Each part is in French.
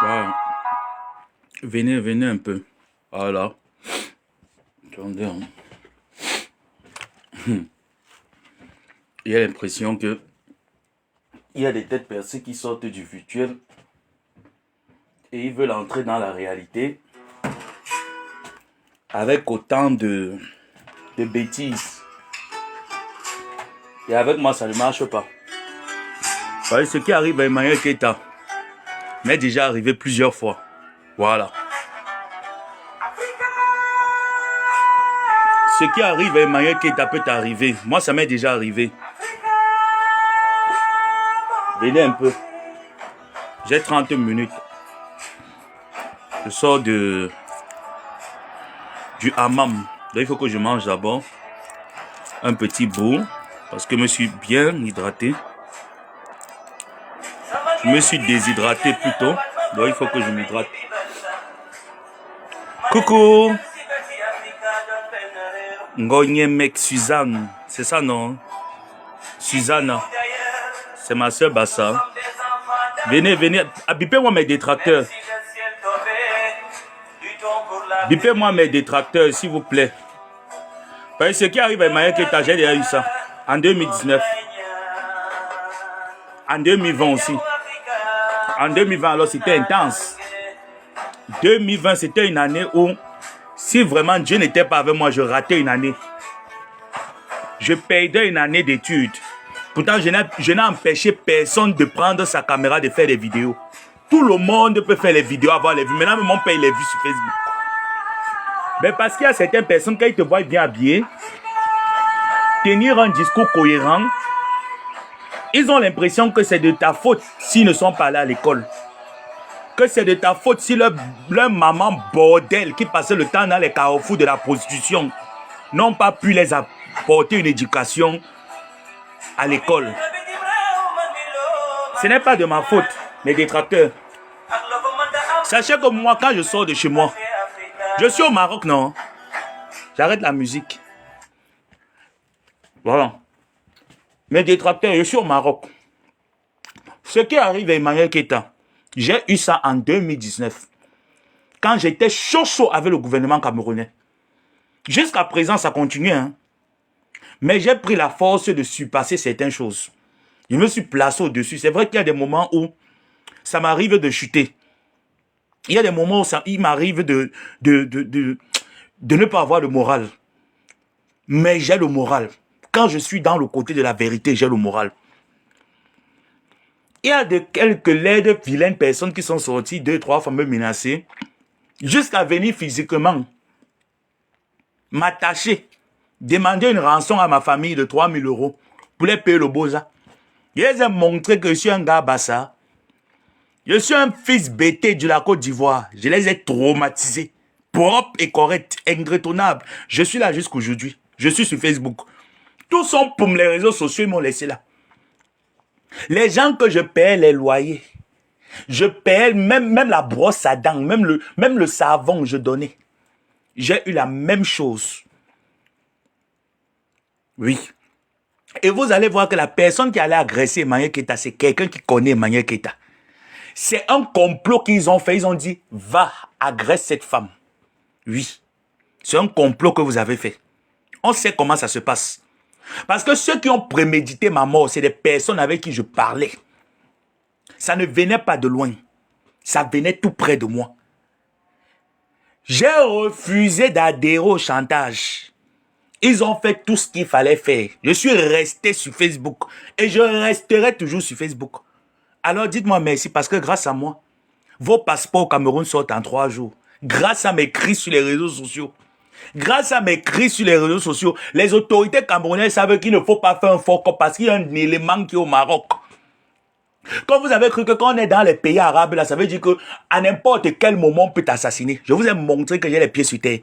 Voilà. Venez, venez un peu. Voilà. Attendez. Hein. Il y a l'impression que il y a des têtes percées qui sortent du virtuel et ils veulent entrer dans la réalité avec autant de bêtises. Et avec moi, ça ne marche pas. Vous voyez, ce qui arrive à Emmanuel Keita m'est déjà arrivé plusieurs fois. Voilà. Ce qui arrive à Emmanuel Keita peut t'arriver. Moi, ça m'est déjà arrivé. Venez un peu. J'ai 30 minutes. Je sors du hammam. Donc, il faut que je mange d'abord un petit bout. Parce que je me suis bien hydraté. Je me suis déshydraté plutôt. Donc, il faut que je m'hydrate. Coucou. Ngoye mec Suzanne. C'est ça, non? Suzanne. C'est ma soeur Bassa. Venez, venez. Bipez-moi mes détracteurs. Bipez-moi mes détracteurs, s'il vous plaît. Parce que ce qui arrive à Emmanuel Keita, j'ai déjà eu ça. En 2019. En 2020 aussi. En 2020, alors, c'était intense. 2020, c'était une année où, si vraiment Dieu n'était pas avec moi, je ratais une année. Je perdais une année d'études. Pourtant, je n'ai empêché personne de prendre sa caméra, de faire des vidéos. Tout le monde peut faire les vidéos, avoir les vues. Maintenant, mon père, il les vues sur Facebook. Mais parce qu'il y a certaines personnes, quand ils te voient bien habillé, tenir un discours cohérent, ils ont l'impression que c'est de ta faute s'ils ne sont pas allés à l'école. Que c'est de ta faute si leur maman bordel qui passait le temps dans les carrefours de la prostitution n'ont pas pu les apporter une éducation à l'école. Ce n'est pas de ma faute, mes détracteurs. Sachez que moi, quand je sors de chez moi, je suis au Maroc, non? J'arrête la musique. Voilà. Mes détracteurs, je suis au Maroc. Ce qui arrive à Emmanuel Keita, j'ai eu ça en 2019. Quand j'étais chaud avec le gouvernement camerounais. Jusqu'à présent, ça continue. Hein? Mais j'ai pris la force de surpasser certaines choses. Je me suis placé au-dessus. C'est vrai qu'il y a des moments où ça m'arrive de chuter. Il y a des moments où il m'arrive de ne pas avoir le moral. Mais j'ai le moral. Quand je suis dans le côté de la vérité, j'ai le moral. Il y a quelques laides, vilaines personnes qui sont sorties, 2, 3 fois me menacer, jusqu'à venir physiquement m'attacher, demander une rançon à ma famille de 3 000 € pour les payer le boza. Je les ai montré que je suis un gars bassa. Je suis un fils bêté de la Côte d'Ivoire. Je les ai traumatisés. Propre et correct, ingrétonnable. Je suis là jusqu'aujourd'hui. Je suis sur Facebook. Tous sont pour les réseaux sociaux, ils m'ont laissé là. Les gens que je paye les loyers, je paye même la brosse à dents, même le savon que je donnais. J'ai eu la même chose. Oui. Et vous allez voir que la personne qui allait agresser Emmanuel Keita, c'est quelqu'un qui connaît Emmanuel Keita. C'est un complot qu'ils ont fait. Ils ont dit, va, agresse cette femme. Oui. C'est un complot que vous avez fait. On sait comment ça se passe. Parce que ceux qui ont prémédité ma mort, c'est des personnes avec qui je parlais. Ça ne venait pas de loin. Ça venait tout près de moi. J'ai refusé d'adhérer au chantage. Ils ont fait tout ce qu'il fallait faire. Je suis resté sur Facebook. Et je resterai toujours sur Facebook. Alors dites-moi merci parce que grâce à moi, vos passeports au Cameroun sortent en 3 jours. Grâce à mes cris sur les réseaux sociaux. Grâce à mes cris sur les réseaux sociaux, les autorités camerounaises savent qu'il ne faut pas faire un fort cop parce qu'il y a un élément qui est au Maroc. Quand vous avez cru que quand on est dans les pays arabes, là, ça veut dire que à n'importe quel moment on peut t'assassiner. Je vous ai montré que j'ai les pieds sur terre.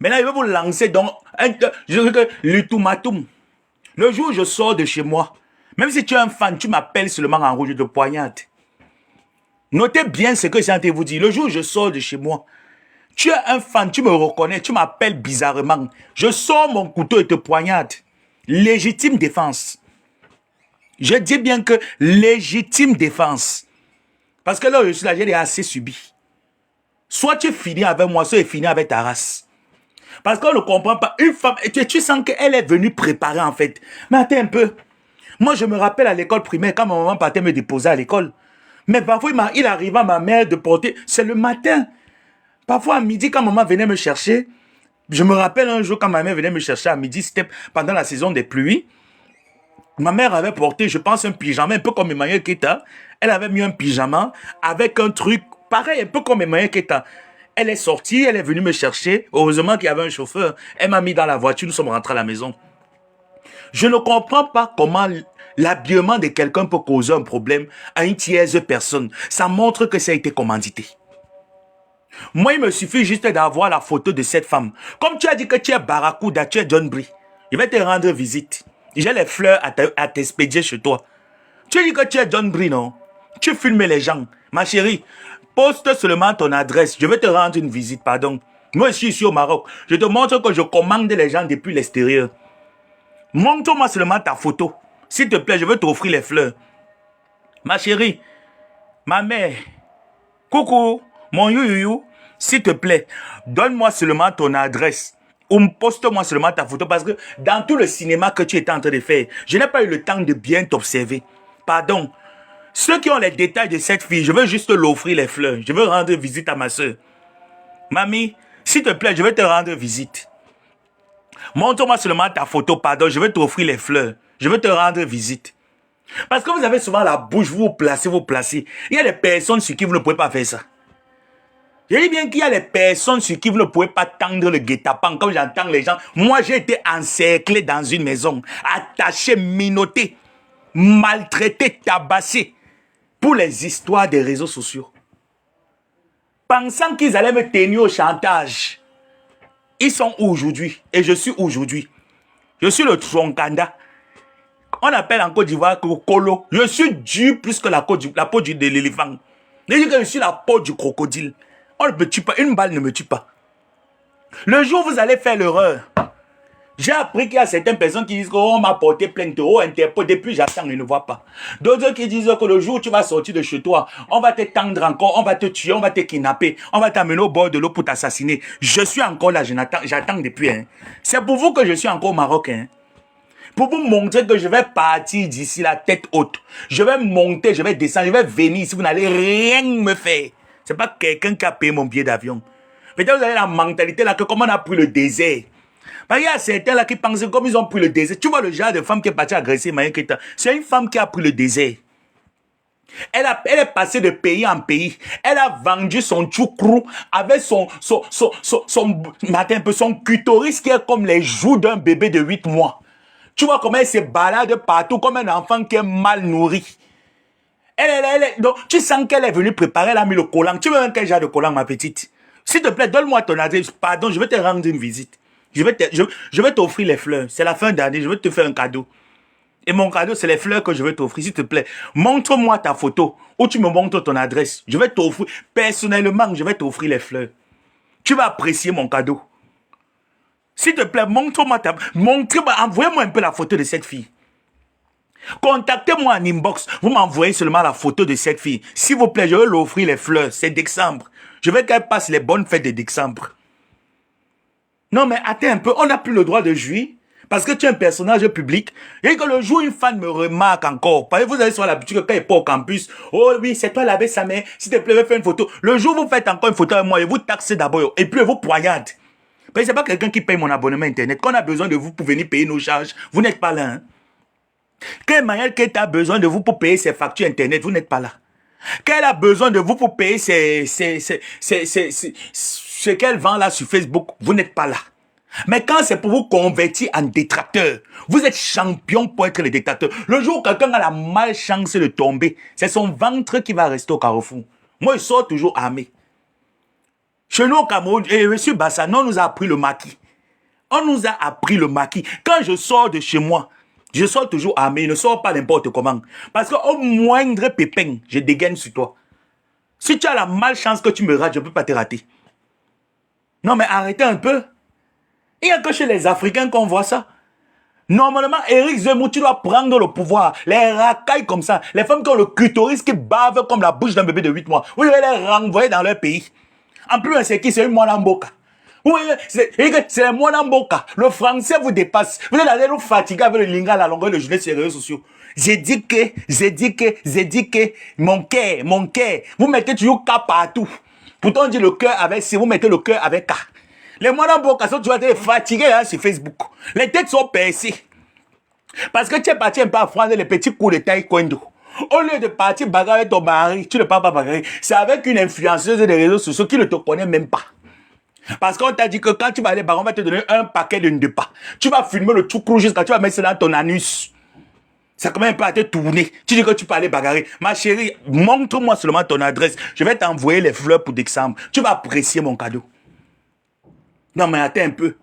Maintenant, je vais vous lancer dans l'ultimatum. Le jour où je sors de chez moi, même si tu es un fan, tu m'appelles seulement en rouge de poignarde. Notez bien ce que j'ai envie de vous dire. Le jour où je sors de chez moi, tu es un fan, tu me reconnais, tu m'appelles bizarrement. Je sors mon couteau et te poignarde. Légitime défense. Je dis bien que légitime défense. Parce que là, je suis là, j'ai assez subi. Soit tu finis avec moi, soit tu finis avec ta race. Parce qu'on ne comprend pas. Une femme, tu sens qu'elle est venue préparer en fait. Mais attends un peu. Moi, je me rappelle à l'école primaire, quand ma maman partait me déposer à l'école. Mais parfois, il arrivait à ma mère de porter. C'est le matin. Parfois, à midi, quand maman venait me chercher, je me rappelle un jour quand ma mère venait me chercher à midi, c'était pendant la saison des pluies. Ma mère avait porté, je pense, un pyjama, un peu comme Emmanuel Keta. Elle avait mis un pyjama avec un truc pareil, un peu comme Emmanuel Keta. Elle est sortie, elle est venue me chercher. Heureusement qu'il y avait un chauffeur. Elle m'a mis dans la voiture, nous sommes rentrés à la maison. Je ne comprends pas comment l'habillement de quelqu'un peut causer un problème à une tierce personne. Ça montre que ça a été commandité. Moi, il me suffit juste d'avoir la photo de cette femme. Comme tu as dit que tu es Barracuda, tu es John Brie. Je vais te rendre visite. J'ai les fleurs à t'expédier chez toi. Tu dis que tu es John Brie, non? Tu filmes les gens. Ma chérie, poste seulement ton adresse. Je vais te rendre une visite, pardon. Moi, je suis ici au Maroc. Je te montre que je commande les gens depuis l'extérieur. Montre-moi seulement ta photo. S'il te plaît, je vais t'offrir les fleurs. Ma chérie, ma mère, coucou, mon you, s'il te plaît, donne-moi seulement ton adresse. Ou poste-moi seulement ta photo parce que dans tout le cinéma que tu étais en train de faire, je n'ai pas eu le temps de bien t'observer. Pardon. Ceux qui ont les détails de cette fille, je veux juste l'offrir les fleurs. Je veux rendre visite à ma soeur. Mamie, s'il te plaît, je vais te rendre visite. Montre-moi seulement ta photo, pardon, je vais t'offrir les fleurs. Je vais te rendre visite. Parce que vous avez souvent la bouche, vous placez. Il y a des personnes sur qui vous ne pouvez pas faire ça. Je dis bien qu'il y a des personnes sur qui vous ne pouvez pas tendre le guet-apens. Comme j'entends les gens, moi j'ai été encerclé dans une maison, attaché, minotté, maltraité, tabassé, pour les histoires des réseaux sociaux. Pensant qu'ils allaient me tenir au chantage. Ils sont où aujourd'hui? Et je suis aujourd'hui. Je suis le troncanda. On appelle en Côte d'Ivoire Kolo. Je suis dur plus que la peau de l'éléphant. Je dis que je suis la peau du crocodile. On ne me tue pas. Une balle ne me tue pas. Le jour où vous allez faire l'erreur, j'ai appris qu'il y a certaines personnes qui disent qu'on m'a porté plainte, Interpol, depuis j'attends, je ne vois pas. D'autres qui disent que le jour où tu vas sortir de chez toi, on va te tendre encore, on va te tuer, on va te kidnapper, on va t'amener au bord de l'eau pour t'assassiner. Je suis encore là, j'attends depuis. Hein. C'est pour vous que je suis encore au Maroc. Hein. Pour vous montrer que je vais partir d'ici la tête haute. Je vais monter, je vais descendre, je vais venir ici, vous n'allez rien me faire. C'est pas quelqu'un qui a payé mon billet d'avion. Peut-être vous avez la mentalité là que comme on a pris le désert. Il y a certains là qui pensent comme ils ont pris le désert. Tu vois le genre de femme qui est partie agresser Maya Keita. C'est une femme qui a pris le désert. Elle est passée de pays en pays. Elle a vendu son tchoukrou avec son clitoris qui est comme les joues d'un bébé de 8 mois. Tu vois comment elle se balade partout comme un enfant qui est mal nourri. Donc, tu sens qu'elle est venue préparer, elle a mis le collant. Tu veux quel genre de collant, ma petite? S'il te plaît, donne-moi ton adresse. Pardon, je vais te rendre une visite. Je vais t'offrir les fleurs. C'est la fin d'année, je vais te faire un cadeau. Et mon cadeau, c'est les fleurs que je vais t'offrir. S'il te plaît, montre-moi ta photo ou tu me montres ton adresse. Je vais t'offrir, personnellement, je vais t'offrir les fleurs. Tu vas apprécier mon cadeau. S'il te plaît, montre-moi envoyez-moi un peu la photo de cette fille. Contactez-moi en inbox. Vous m'envoyez seulement la photo de cette fille. S'il vous plaît, je vais l'offrir les fleurs. C'est décembre. Je veux qu'elle passe les bonnes fêtes de décembre. Non, mais attends un peu. On n'a plus le droit de jouir. Parce que tu es un personnage public. Et que le jour où une fan me remarque encore. Parce que vous avez sur l'habitude que quand il n'est pas au campus. Oh oui, c'est toi l'abbé Samé. S'il te plaît, fais une photo. Le jour où vous faites encore une photo avec moi, et vous taxez d'abord. Et puis vous poignardez. Parce que c'est pas quelqu'un qui paye mon abonnement internet. Quand on a besoin de vous pour venir payer nos charges, vous n'êtes pas là. Hein? Quand Emmanuel Keita a besoin de vous pour payer ses factures internet, vous n'êtes pas là. Quand elle a besoin de vous pour payer ce qu'elle vend là sur Facebook, vous n'êtes pas là. Mais quand c'est pour vous convertir en détracteur, vous êtes champion pour être le détracteur. Le jour où quelqu'un a la malchance de tomber, c'est son ventre qui va rester au carrefour. Moi, je sors toujours armé. Chez nous au Cameroun, et M. Bassano, on nous a appris le maquis. On nous a appris le maquis. Quand je sors de chez moi, je sors toujours armé, je ne sors pas n'importe comment. Parce qu'au moindre pépin, je dégaine sur toi. Si tu as la malchance que tu me rates, je ne peux pas te rater. Non mais arrêtez un peu. Il n'y a que chez les Africains qu'on voit ça. Normalement, Éric Zemmour, tu dois prendre le pouvoir. Les racailles comme ça, les femmes qui ont le clitoris qui bavent comme la bouche d'un bébé de 8 mois, vous devez les renvoyer dans leur pays. En plus, c'est qui? C'est une Mwanamboka. Oui, c'est les Mwanamboka. Le français vous dépasse. Vous êtes allé nous fatiguer avec le lingala à la longueur de journée sur les réseaux sociaux. J'ai dit que, mon cœur. Vous mettez toujours K partout. Pourtant, on dit le cœur avec C, vous mettez le cœur avec K. Les Mwanamboka sont toujours fatigués hein, sur Facebook. Les têtes sont percées. Parce que tu es parti un peu à prendre les petits coups de taekwondo. Au lieu de partir bagarrer ton mari, tu ne pars pas bagarrer. C'est avec une influenceuse des réseaux sociaux qui ne te connaît même pas. Parce qu'on t'a dit que quand tu vas aller bagarrer, on va te donner un paquet de pas. Tu vas filmer le choukrou jusqu'à tu vas mettre ça dans ton anus. Ça commence un peu à te tourner. Tu dis que tu peux aller bagarrer. Ma chérie, montre-moi seulement ton adresse. Je vais t'envoyer les fleurs pour décembre. Tu vas apprécier mon cadeau. Non mais attends un peu.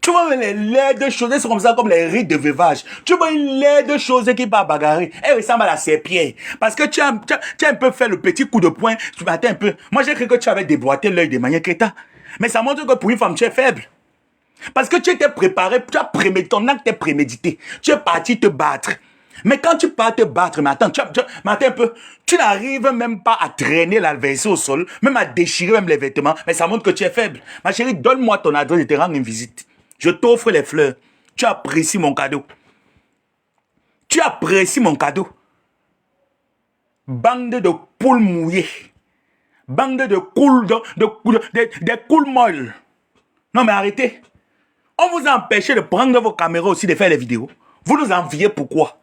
Tu vois les laides choses, c'est comme ça comme les rides de veuvage. Tu vois une laide chose qui va bagarrer. Elle ressemble à la serpillère. Parce que tu as un peu fait le petit coup de poing. Tu m'attends un peu. Moi j'ai cru que tu avais déboîté l'œil de manière Keita. Mais ça montre que pour une femme tu es faible. Parce que tu étais préparé, tu as prémédité, ton acte est prémédité. Tu es parti te battre. Mais quand tu pars te battre, mais attends, un peu, tu n'arrives même pas à traîner l'adversaire au sol, même à déchirer même les vêtements, mais ça montre que tu es faible. Ma chérie, donne-moi ton adresse et te rendre une visite. Je t'offre les fleurs. Tu apprécies mon cadeau. Tu apprécies mon cadeau. Bande de poules mouillées. Bande de coules, des coules molles. Non mais arrêtez. On vous a empêché de prendre vos caméras aussi, de faire les vidéos. Vous nous enviez pourquoi?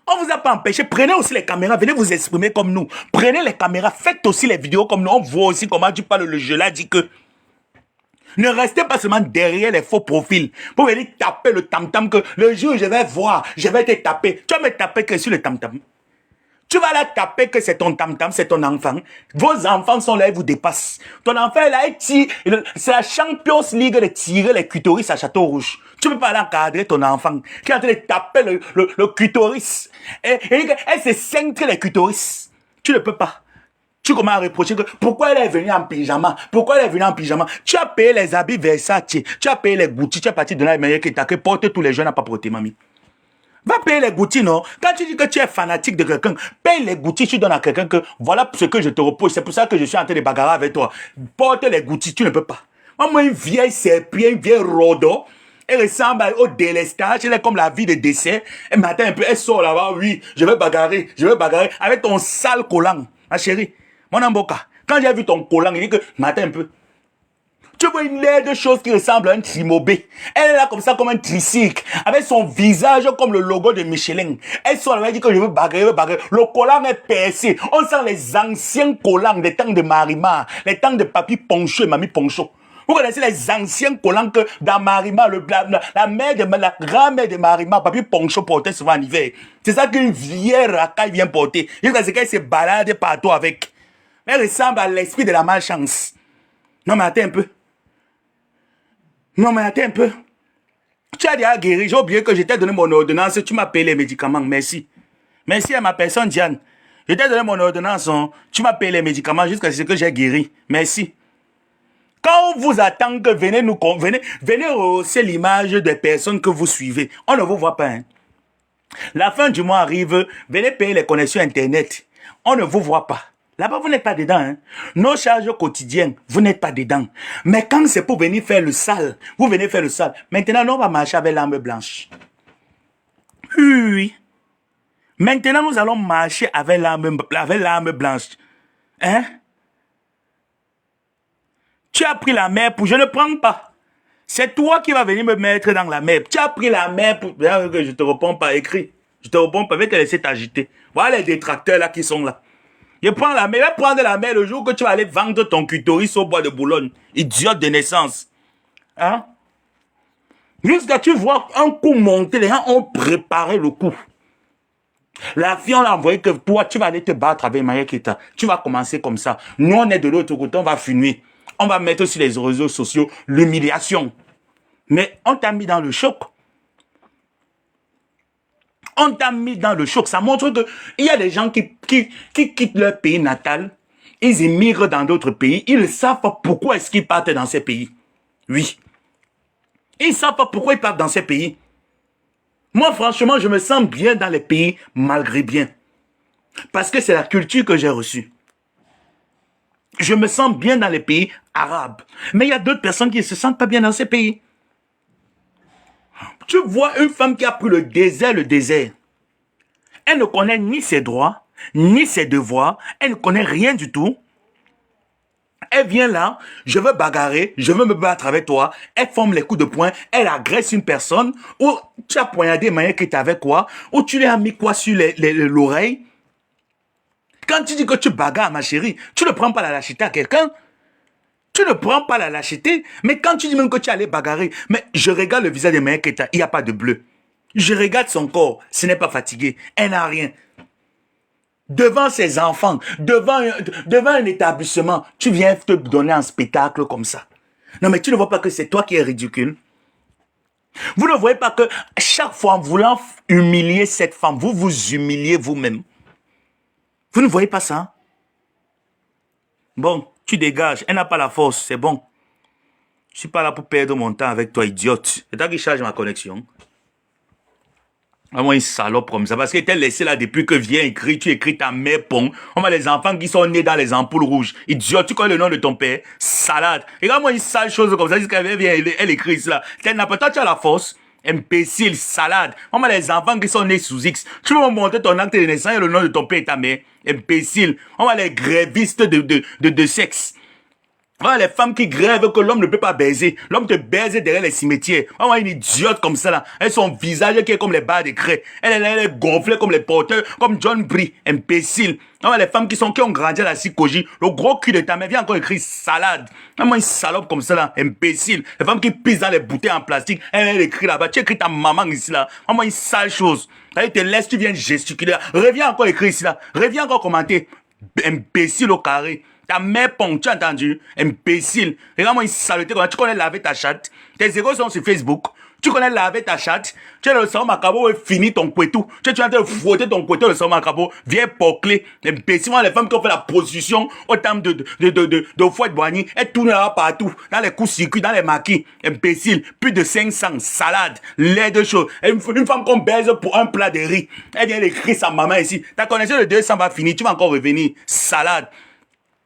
On vous a pas empêché. Prenez aussi les caméras, venez vous exprimer comme nous. Prenez les caméras, faites aussi les vidéos comme nous. On voit aussi comment tu parles le jeu là, dit que... Ne restez pas seulement derrière les faux profils pour venir taper le tam-tam que le jour où je vais voir, je vais te taper. Tu vas me taper que sur le tam-tam. Tu vas la taper que c'est ton tam-tam, c'est ton enfant. Vos enfants sont là, ils vous dépassent. Ton enfant est là, c'est la Champions League de tirer les clitoris à Château Rouge. Tu ne peux pas aller encadrer ton enfant qui est en train de taper le clitoris. Et elle se cintre les clitoris. Tu ne peux pas. Tu commences à reprocher que pourquoi elle est venue en pyjama? Pourquoi elle est venue en pyjama? Tu as payé les habits Versace, tu as payé les Gucci, tu es parti de la manière qui t'a que porte tous les jeunes à pas porter, mamie. Va payer les Gucci, non? Quand tu dis que tu es fanatique de quelqu'un, paye les Gucci, tu donnes à quelqu'un que voilà ce que je te repose. C'est pour ça que je suis en train de bagarrer avec toi. Porte les Gucci, tu ne peux pas. Moi, une vieille serpillère, une vieille rodo, elle ressemble au délestage, elle est comme la vie de décès. Elle m'attend un peu, elle sort là-bas, oui, je vais bagarrer, avec ton sale collant, ma chérie. Mon amboka, quand j'ai vu ton collant, il dit que, m'attends un peu. Tu vois une laide chose qui ressemble à un trimobé. Elle est là comme ça, comme un tricycle, avec son visage comme le logo de Michelin. Elle sort là, elle dit que je veux bagarrer, Le collant est percé. On sent les anciens collants des temps de Marima, les temps de Papi Poncho et Mamie Poncho. Vous connaissez les anciens collants que dans Marima, la grand-mère de Marima, Papi Poncho portait souvent en hiver. C'est ça qu'une vieille racaille vient porter. Jusqu'à ce qu'elle se balade partout avec. Elle ressemble à l'esprit de la malchance. Non mais attends un peu. Tu as déjà guéri. J'ai oublié que je t'ai donné mon ordonnance. Tu m'as payé les médicaments. Merci. Merci à ma personne, Diane. Je t'ai donné mon ordonnance. Tu m'as payé les médicaments jusqu'à ce que j'ai guéri. Merci. Quand on vous attend que venez rehausser l'image des personnes que vous suivez. On ne vous voit pas. Hein. La fin du mois arrive. Venez payer les connexions Internet. On ne vous voit pas. Là-bas, vous n'êtes pas dedans. Hein. Nos charges quotidiennes, vous n'êtes pas dedans. Mais quand c'est pour venir faire le sale, vous venez faire le sale. Maintenant, nous, on va marcher avec l'arme blanche. Oui. Maintenant, nous allons marcher avec l'arme blanche. Hein? Tu as pris la mer pour... Je ne prends pas. C'est toi qui vas venir me mettre dans la mer. Tu as pris la mer pour... Je te réponds pas, écrit. Je te réponds pas, je vais te laisser t'agiter. Voilà les détracteurs là qui sont là. Je prends la mer, je vais prendre la mer le jour que tu vas aller vendre ton clitoris au bois de Boulogne. Idiote de naissance. Hein? Jusqu'à tu vois un coup monter, les gens ont préparé le coup. La fille, on l'a envoyé que toi, tu vas aller te battre avec Maya Keita. Tu vas commencer comme ça. Nous, on est de l'autre côté, on va fumer. On va mettre sur les réseaux sociaux l'humiliation. Mais on t'a mis dans le choc. On t'a mis dans le choc. Ça montre qu'il y a des gens qui quittent leur pays natal. Ils émigrent dans d'autres pays. Ils ne savent pas pourquoi est-ce qu'ils partent dans ces pays. Oui. Ils ne savent pas pourquoi ils partent dans ces pays. Moi, franchement, je me sens bien dans les pays malgré bien. Parce que c'est la culture que j'ai reçue. Je me sens bien dans les pays arabes. Mais il y a d'autres personnes qui ne se sentent pas bien dans ces pays. Tu vois une femme qui a pris le désert. Elle ne connaît ni ses droits, ni ses devoirs. Elle ne connaît rien du tout. Elle vient là, je veux bagarrer, je veux me battre avec toi. Elle forme les coups de poing, elle agresse une personne. Ou tu as poignardé Maya qui était avec quoi? Ou tu lui as mis quoi sur l'oreille? Quand tu dis que tu bagarres, ma chérie, tu ne prends pas la lâcheté à quelqu'un. Tu ne prends pas la lâcheté. Mais quand tu dis même que tu allais bagarrer, mais je regarde le visage de Maya Keita, il n'y a pas de bleu. Je regarde son corps, ce n'est pas fatigué. Elle n'a rien. Devant ses enfants, devant un établissement, tu viens te donner un spectacle comme ça. Non, mais tu ne vois pas que c'est toi qui es ridicule. Vous ne voyez pas que chaque fois en voulant humilier cette femme, vous vous humiliez vous-même. Vous ne voyez pas ça? Bon, tu dégages. Elle n'a pas la force, c'est bon. Je ne suis pas là pour perdre mon temps avec toi, idiote. C'est toi qui charge ma connexion. Vraiment une salope comme ça. Parce qu'elle t'a laissé là depuis que vient écrire, tu écris ta mère pont. On a les enfants qui sont nés dans les ampoules rouges. Idiote, tu connais le nom de ton père? Salade. Regarde-moi une sale chose comme ça. Jusqu'à vient, elle écrit cela. Toi, tu as la force. Imbécile, salade. On a les enfants qui sont nés sous X. Tu peux me montrer ton acte de naissance et le nom de ton père et ta mère? Imbécile. On a les grévistes de sexe. Voilà les femmes qui grèvent que l'homme ne peut pas baiser. L'homme te baise derrière les cimetières. Voilà une idiote comme ça là. Elle son visage qui est comme les barres de craie. Elle est gonflée comme les porteurs, comme John Brie, imbécile. Voilà les femmes qui ont grandi à la Sikoji. Le gros cul de ta mère vient encore écrire salade. Vraiment une salope comme ça là, imbécile. Les femmes qui pissent dans les bouteilles en plastique. Elle écrit là-bas. Tu écris ta maman ici là. Vraiment une sale chose. Elle te laisse, tu viens gesticuler. Reviens encore écrire ici là. Reviens encore commenter. Imbécile au carré. Ta mère ponte, tu as entendu? Imbécile. Regarde-moi une saleté comme ça. Tu connais laver ta chatte. Tes égos sont sur Facebook. Tu connais laver ta chatte. Tu es le sang macabo et fini ton couetou. Tu es en train de frotter ton couetou le sang macabo. Viens pocler. Imbécile. Les femmes qui ont fait la position au terme de foie de boigny. Elles tournent là partout. Dans les coups circuits, dans les maquis. Imbécile. Plus de 500. Salade. Lait de choses. Une femme qu'on baise pour un plat de riz. Elle vient d'écrire sa maman ici. Ta connexion de 200 va finir. Tu vas encore revenir. Salade.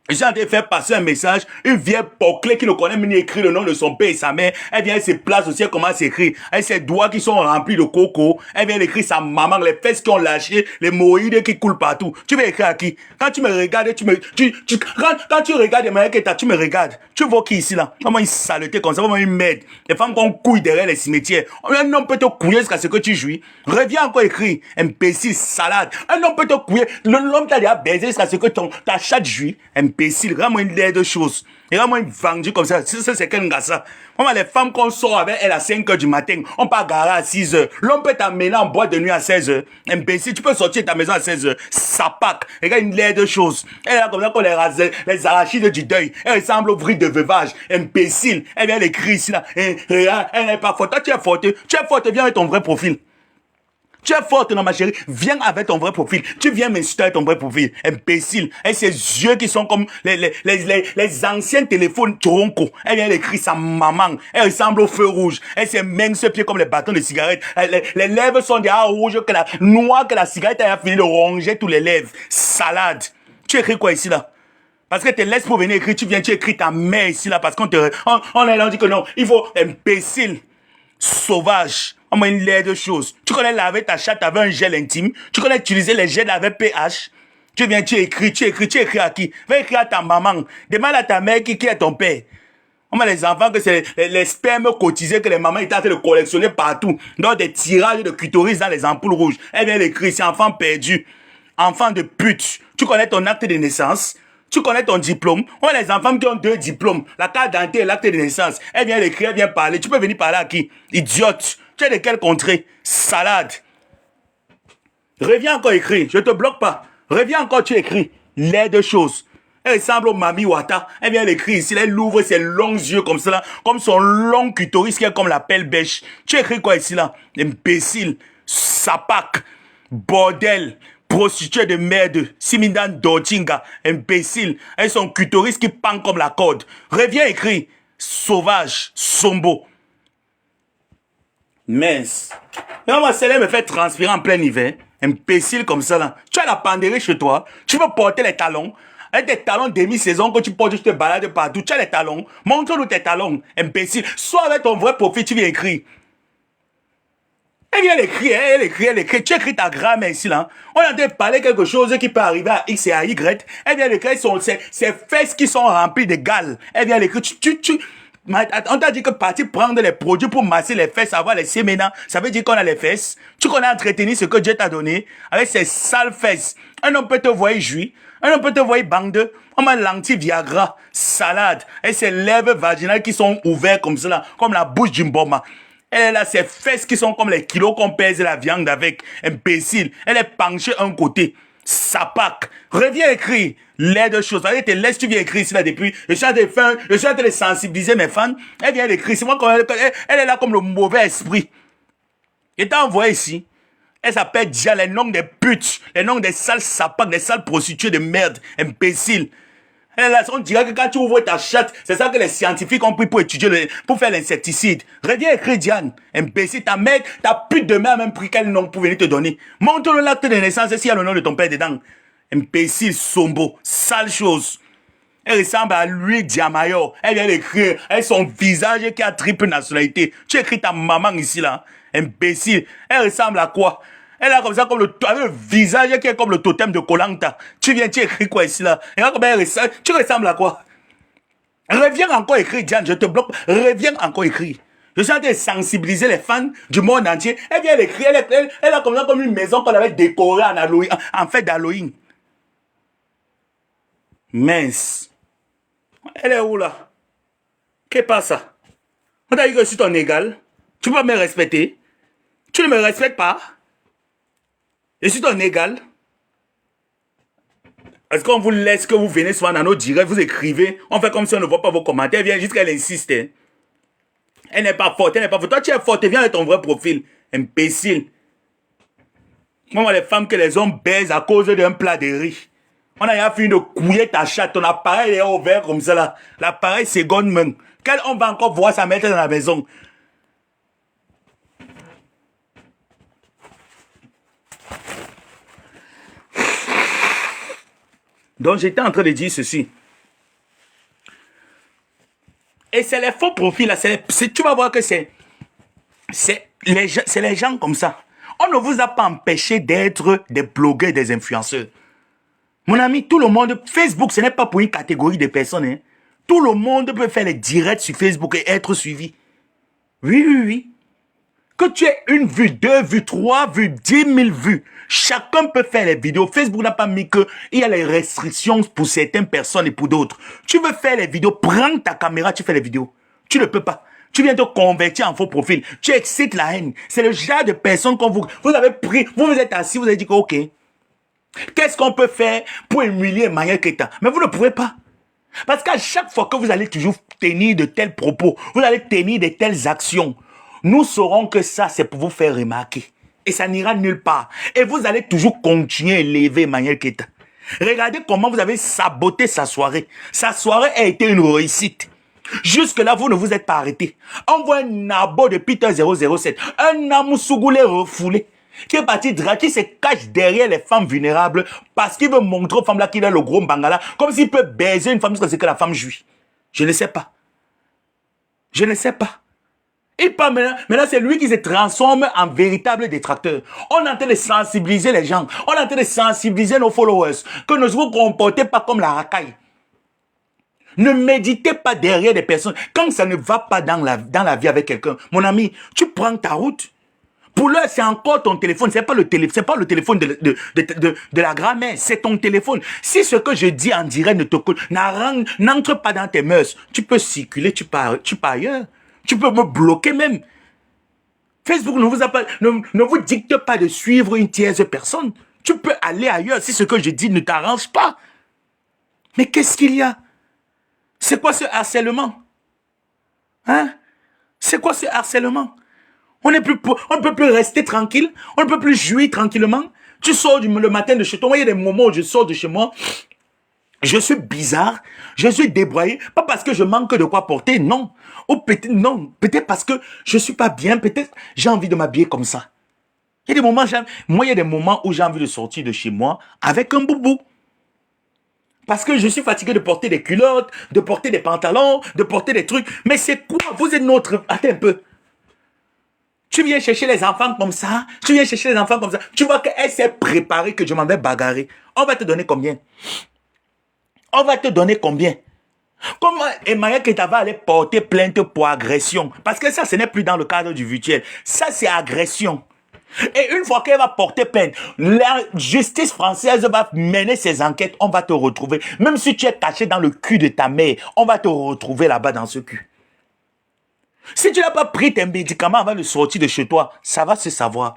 Je suis en train de faire passer un message, une vieille poclée qui ne connaît même ni écrire le nom de son père et sa mère. Elle vient, elle se place aussi, elle commence à s'écrire. Elle ses doigts qui sont remplis de coco. Elle vient d'écrire sa maman, les fesses qui ont lâché, les moïdes qui coulent partout. Tu veux écrire à qui? Quand tu me regardes, quand tu regardes Maya Keita, tu me regardes. Tu vois qui ici là? Vraiment une saleté comme ça, vraiment une merde. Les femmes qu'on couille derrière les cimetières. Un homme peut te couiller jusqu'à ce que tu jouis. Reviens encore écrire. Imbécile, salade. Un homme peut te couiller. L'homme t'a déjà baisé jusqu'à ce que ta chatte jouit. Imbécile, vraiment une laide de choses. Et vraiment une vendue comme ça. C'est quel gars ça? Vraiment les femmes qu'on sort avec elle à 5 h du matin, on peut garer à 6 h. L'homme peut t'amener en boîte de nuit à 16 h. Imbécile, tu peux sortir de ta maison à 16 h. Ça pack. Regarde une laide de choses. Elle est là comme ça qu'on les arachides du deuil. Elle ressemble au vrille de veuvage. Imbécile. Elle vient l'écrire ici là. Et regarde, elle n'est pas forte. Toi, tu es forte. Tu es forte, viens avec ton vrai profil. Tu es forte, non, ma chérie. Viens avec ton vrai profil. Tu viens m'insulter avec ton vrai profil. Imbécile. Et ses yeux qui sont comme les anciens téléphones tronco. Elle vient d'écrire sa maman. Elle ressemble au feu rouge. Elle ses mains se pieds comme les bâtons de cigarette. Les lèvres sont déjà rouges noires que la cigarette a fini de ronger tous les lèvres. Salade. Tu écris quoi ici, là? Parce que te laisse pour venir écrire, tu écris ta mère ici, là, parce on est là, on dit que non, il faut, imbécile, sauvage, on m'a une laide de choses. Tu connais laver ta chatte avec un gel intime, tu connais utiliser les gels avec pH, tu écris à qui? Va écrire à ta maman, demande à ta mère qui est ton père. On a les enfants que c'est les spermes cotisés que les mamans étaient en train de collectionner partout, dans des tirages de clitoris dans les ampoules rouges. Elle vient d'écrire, c'est enfant perdu, enfant de pute. Tu connais ton acte de naissance? Tu connais ton diplôme? On a les enfants qui ont 2 diplômes. La carte d'identité et l'acte de naissance. Elle vient l'écrire, elle vient parler. Tu peux venir parler à qui? Idiote. Tu es de quelle contrée? Salade. Reviens encore écrire. Je te bloque pas. Reviens encore, tu écris. Les deux choses. Elle ressemble au Mami Wata. Elle vient l'écrire ici. Elle ouvre ses longs yeux comme ça, comme son long clitoris qui est comme la pelle bêche. Tu écris quoi ici là? Imbécile. Sapak. Bordel. Prostituée de merde, Simindan Dodinga, imbécile, elles sont clitoris qui pend comme la corde. Reviens écrire, sauvage, sombo. Mince. Non, ma celle me fait transpirer en plein hiver. Imbécile comme ça, là. Tu as la pandérie chez toi. Tu veux porter les talons. Avec des talons demi-saison que tu portes, tu te balades partout. Tu as les talons. Montre-nous tes talons. Imbécile. Soit avec ton vrai profil, tu viens écrire. Elle vient l'écrire, elle écrit. Tu écris ta grammaire ici, là. On est en train de parler quelque chose qui peut arriver à X et à Y. Elle vient l'écrire, ses fesses qui sont remplies de gales. Elle vient l'écrire. On t'a dit que partir prendre les produits pour masser les fesses, avoir les séménants, ça veut dire qu'on a les fesses. Tu connais entretenir ce que Dieu t'a donné avec ces sales fesses. Un homme peut te voir jouir, un homme peut te voir bande, on met l'anti-Viagra, salade, et ses lèvres vaginales qui sont ouvertes comme cela, comme la bouche d'une bombe. Elle a ses fesses qui sont comme les kilos qu'on pèse la viande avec, imbécile. Elle est penchée un côté. Sapac. Reviens écrire. Les deux choses. Allez, te laisse, tu viens écrire ici là depuis. Je suis en train de sensibiliser mes fans. Elle vient écrire. C'est moi elle est là comme le mauvais esprit. Elle t'a envoyé ici. Elle s'appelle déjà les noms des putes, les noms des sales sapacs, des sales prostituées de merde, imbéciles. Elle est là, on dirait que quand tu ouvres ta chatte, c'est ça que les scientifiques ont pris pour étudier, pour faire l'insecticide. Reviens écrire, Diane. Imbécile, ta mère, ta pute de mère a même pris quel nom pour venir te donner. Montre-le l'acte de naissance s'il y a le nom de ton père dedans. Imbécile, sombo, sale chose. Elle ressemble à lui, Diamayo. Elle vient d'écrire. Elle a son visage qui a triple nationalité. Tu écris ta maman ici, là. Imbécile. Elle ressemble à quoi? Elle a comme ça, comme le visage qui est comme le totem de Koh Lanta. Tu viens, tu écris quoi ici, là? Et regarde comment elle ressemble. Tu ressembles à quoi? Reviens encore écrire, Diane, je te bloque. Reviens encore écrire. Je suis en train de sensibiliser les fans du monde entier. Elle vient d'écrire. Elle a comme ça, comme une maison qu'on avait décorée en Halloween, en fait d'Halloween. Mince. Elle est où, là? Qu'est-ce passe ça? On t'a dit que je suis ton égal. Tu peux pas me respecter. Tu ne me respectes pas. Je suis ton égal. Est-ce qu'on vous laisse que vous venez souvent dans nos directs, vous écrivez, on fait comme si on ne voit pas vos commentaires, elle vient jusqu'à elle insiste. Hein. Elle n'est pas forte, elle n'est pas forte. Toi, tu es forte, viens avec ton vrai profil. Imbécile. Moi, les femmes que les hommes baisent à cause d'un plat de riz. On a fini de couiller ta chatte, ton appareil est ouvert comme ça là. L'appareil seconde main. Quel homme va encore voir ça mettre dans la maison? Donc j'étais en train de dire ceci. Et c'est les faux profils là, tu vas voir que c'est les gens comme ça. On ne vous a pas empêché d'être des blogueurs, des influenceurs. Mon ami, tout le monde, Facebook, ce n'est pas pour une catégorie de personnes. Hein. Tout le monde peut faire les directs sur Facebook et être suivi. Oui, oui, oui. Que tu aies une vue, 2 vues, 3 vues, 10 000 vues. Chacun peut faire les vidéos. Facebook n'a pas mis qu'il y a les restrictions pour certaines personnes et pour d'autres. Tu veux faire les vidéos, prends ta caméra, tu fais les vidéos. Tu ne peux pas. Tu viens te convertir en faux profil. Tu excites la haine. C'est le genre de personnes qu'on vous avez pris, vous vous êtes assis, vous avez dit que ok. Qu'est-ce qu'on peut faire pour humilier Emmanuel Keita? Mais vous ne pouvez pas. Parce qu'à chaque fois que vous allez toujours tenir de tels propos, vous allez tenir de telles actions, nous saurons que ça, c'est pour vous faire remarquer. Et ça n'ira nulle part. Et vous allez toujours continuer à élever Emmanuel Keita. Regardez comment vous avez saboté sa soirée. Sa soirée a été une réussite. Jusque-là, vous ne vous êtes pas arrêté. On voit un nabo de Peter 007, un amoussougoulé refoulé, qui est parti qui se cache derrière les femmes vulnérables parce qu'il veut montrer aux femmes là qu'il a le gros bangala, comme s'il peut baiser une femme jusqu'à ce que la femme jouit. Je ne sais pas. Je ne sais pas. Et pas maintenant c'est lui qui se transforme en véritable détracteur. On est en train de sensibiliser les gens. On est en train de sensibiliser nos followers. Que ne vous comportez pas comme la racaille. Ne méditez pas derrière des personnes. Quand ça ne va pas dans la vie avec quelqu'un, mon ami, tu prends ta route. Pour l'heure, c'est encore ton téléphone. C'est pas le téléphone de la grand-mère. C'est ton téléphone. Si ce que je dis en direct n'entre pas dans tes mœurs, tu peux circuler, tu pars ailleurs. Tu peux me bloquer même. Facebook ne vous dicte pas de suivre une tierce personne. Tu peux aller ailleurs si ce que je dis ne t'arrange pas. Mais qu'est-ce qu'il y a? C'est quoi ce harcèlement? Hein? C'est quoi ce harcèlement? On ne peut plus rester tranquille. On ne peut plus jouir tranquillement. Tu sors le matin de chez toi. Il y a des moments où je sors de chez moi. Je suis bizarre, je suis débraillé, pas parce que je manque de quoi porter, non. Ou peut-être, non, peut-être parce que je suis pas bien, peut-être j'ai envie de m'habiller comme ça. Il y a des moments, il y a des moments où j'ai envie de sortir de chez moi avec un boubou. Parce que je suis fatigué de porter des culottes, de porter des pantalons, de porter des trucs. Mais c'est quoi? Vous êtes notre... Attends un peu. Tu viens chercher les enfants comme ça. Tu viens chercher les enfants comme ça. Tu vois qu'elle s'est préparée, que je m'en vais bagarrer. On va te donner combien? On va te donner combien? Comment Emmanuel Keita va aller porter plainte pour agression? Parce que ça, ce n'est plus dans le cadre du virtuel. Ça, c'est agression. Et une fois qu'elle va porter plainte, la justice française va mener ses enquêtes, on va te retrouver. Même si tu es caché dans le cul de ta mère, on va te retrouver là-bas dans ce cul. Si tu n'as pas pris tes médicaments avant de sortir de chez toi, ça va se savoir.